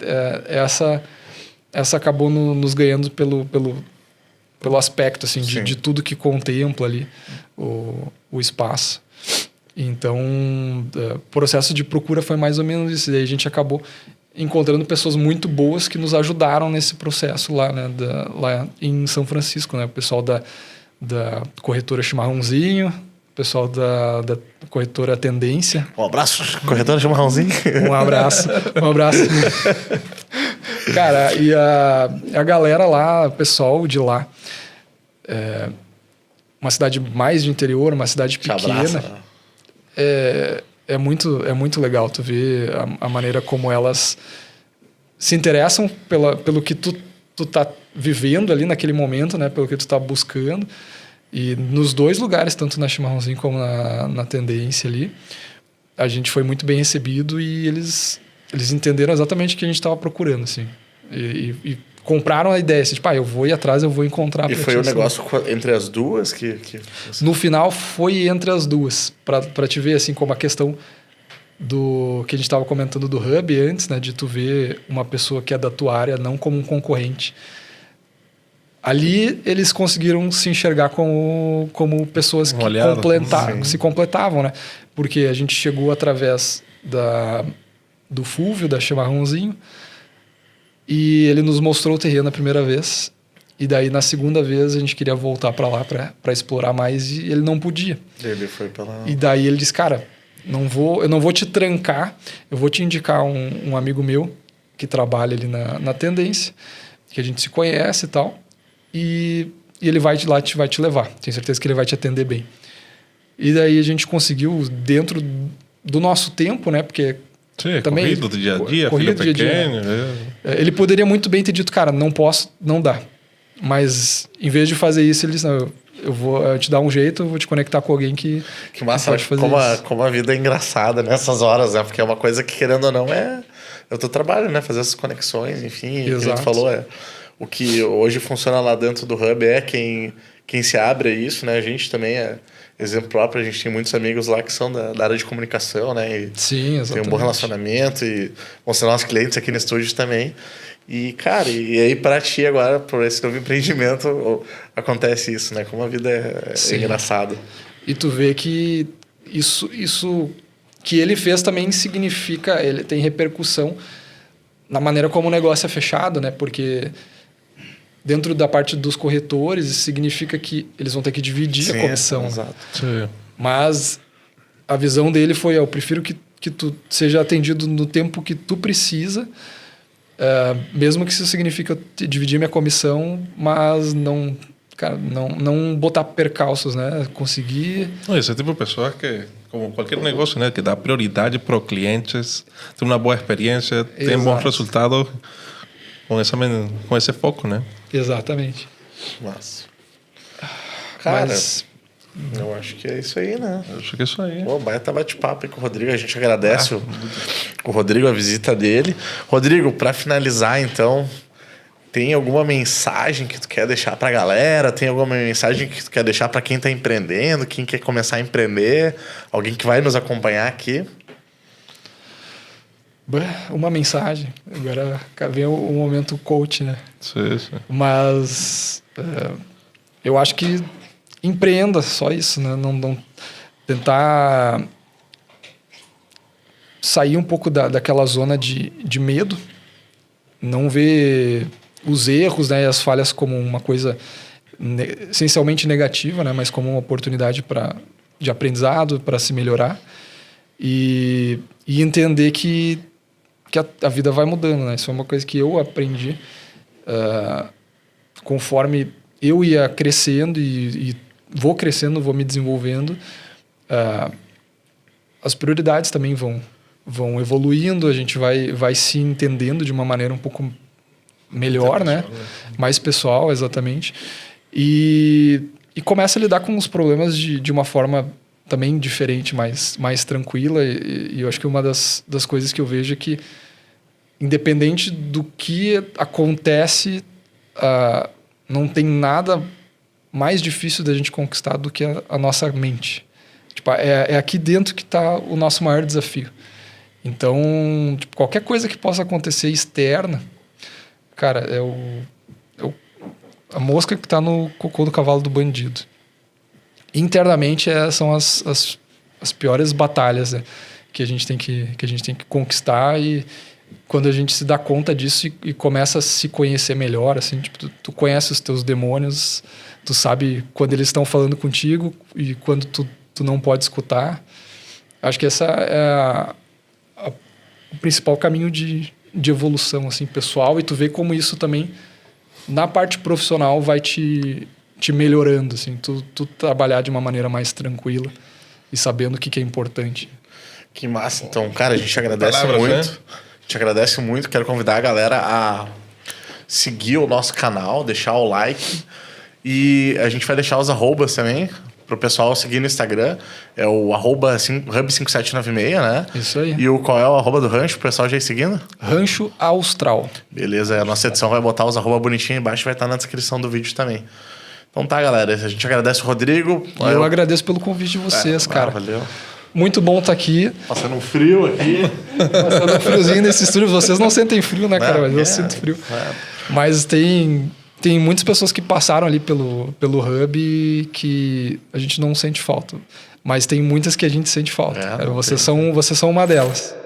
essa acabou nos ganhando pelo aspecto assim, de tudo que contempla ali o espaço. Então, o processo de procura foi mais ou menos isso. E aí a gente acabou encontrando pessoas muito boas que nos ajudaram nesse processo lá, né? Lá em São Francisco, né? O pessoal da corretora Chimarrãozinho, o pessoal da corretora Tendência. Um abraço, corretora Chimarrãozinho. Um abraço. Cara, e a galera lá, o pessoal de lá, uma cidade mais de interior, uma cidade pequena, é muito legal tu ver a maneira como elas se interessam pelo que tu tá vivendo ali naquele momento, né? Pelo que tu tá buscando. E nos 2 lugares, tanto na Chimarrãozinho como na Tendência ali, a gente foi muito bem recebido e eles entenderam exatamente o que a gente estava procurando, assim. E compraram a ideia, assim, tipo, eu vou ir atrás, eu vou encontrar. E foi um negócio entre as duas que... No final, foi entre as duas. Para te ver, assim, como a questão do que a gente estava comentando do Hub antes, né? De tu ver uma pessoa que é da tua área, não como um concorrente. Ali, eles conseguiram se enxergar como pessoas que se completavam, né? Porque a gente chegou através do Fúvio, da Chimarrãozinho, e ele nos mostrou o terreno a primeira vez. E daí, na segunda vez, a gente queria voltar para lá para explorar mais e ele não podia. Ele foi pela... E daí ele disse, cara, eu não vou te trancar, eu vou te indicar um amigo meu que trabalha ali na Tendência, que a gente se conhece e tal, e ele vai te levar. Tenho certeza que ele vai te atender bem. E daí a gente conseguiu, dentro do nosso tempo, né? Porque também corrido do dia a dia, filho pequeno. Ele poderia muito bem ter dito, cara, não posso, não dá. Mas em vez de fazer isso, ele disse, não, eu vou te dar um jeito, eu vou te conectar com alguém que massa, pode fazer como a vida é engraçada nessas horas, né? Porque é uma coisa que, querendo ou não, é o teu trabalho, né? Fazer essas conexões, enfim. Exato. O que a gente falou o que hoje funciona lá dentro do Hub quem se abre a isso, né? A gente também exemplo próprio, a gente tem muitos amigos lá que são da área de comunicação, né? E Sim, exatamente. tem um bom relacionamento e vão ser nossos clientes aqui no estúdio também. E, cara, e aí pra ti agora, por esse novo empreendimento, acontece isso, né? Como a vida é engraçada. E tu vê que isso que ele fez também significa, ele tem repercussão na maneira como o negócio é fechado, né? Porque dentro da parte dos corretores, isso significa que eles vão ter que dividir a comissão. Exato. Sim. Mas a visão dele foi, eu prefiro que tu seja atendido no tempo que tu precisa, mesmo que isso signifique eu dividir minha comissão, mas não botar percalços, né? Conseguir... Esse tipo de pessoa que, como qualquer negócio, né? Que dá prioridade para os clientes, tem uma boa experiência, tem um bom resultado com esse foco, né? Exatamente. Massa. Cara, Mas... eu acho que é isso aí, né? Eu acho que é isso aí. Pô, baita bate-papo aí com o Rodrigo. A gente agradece o Rodrigo, a visita dele. Rodrigo, para finalizar, então, tem alguma mensagem que tu quer deixar pra galera? Tem alguma mensagem que tu quer deixar para quem tá empreendendo, quem quer começar a empreender? Alguém que vai nos acompanhar aqui? Uma mensagem. Agora vem o momento coach, né? Sim. Mas eu acho que empreenda, só isso, né? Não tentar sair um pouco daquela zona de medo, não ver os erros, né, e as falhas como uma coisa essencialmente negativa, né, mas como uma oportunidade de aprendizado, para se melhorar e entender que a vida vai mudando, né? Isso é uma coisa que eu aprendi conforme eu ia crescendo e vou crescendo, vou me desenvolvendo, as prioridades também vão evoluindo, a gente vai se entendendo de uma maneira um pouco melhor, né? Mais pessoal, exatamente. E começa a lidar com os problemas de uma forma também diferente, mais tranquila. E eu acho que uma das coisas que eu vejo é que, independente do que acontece, não tem nada mais difícil da gente conquistar do que a nossa mente. Tipo, é aqui dentro que está o nosso maior desafio. Então, tipo, qualquer coisa que possa acontecer externa, cara, a mosca que está no cocô do cavalo do bandido. Internamente, são as piores batalhas, né, que a gente tem que conquistar. E quando a gente se dá conta disso e começa a se conhecer melhor, assim, tipo, tu conhece os teus demônios, tu sabe quando eles estão falando contigo e quando tu não pode escutar. Acho que essa é o principal caminho de evolução, assim, pessoal, e tu vê como isso também na parte profissional vai te melhorando, assim, tu trabalhar de uma maneira mais tranquila e sabendo o que é importante. Que massa. Então, cara, a gente agradece muito. Né? Te agradece muito. Quero convidar a galera a seguir o nosso canal, deixar o like, e a gente vai deixar os arrobas também pro pessoal seguir no Instagram. É o @hub5796, né? Isso aí. E qual é o arroba do rancho, pro pessoal já ir seguindo? Rancho Austral. Beleza, a nossa edição vai botar os arroba bonitinho embaixo, vai estar na descrição do vídeo também. Então tá, galera, a gente agradece o Rodrigo. Eu agradeço pelo convite de vocês, cara. Valeu. Muito bom estar aqui. Passando um frio aqui. Passando um friozinho nesse estúdio. Vocês não sentem frio, né, cara? Mas eu sinto frio. Mas tem muitas pessoas que passaram ali pelo Hub e que a gente não sente falta. Mas tem muitas que a gente sente falta. Vocês são uma delas.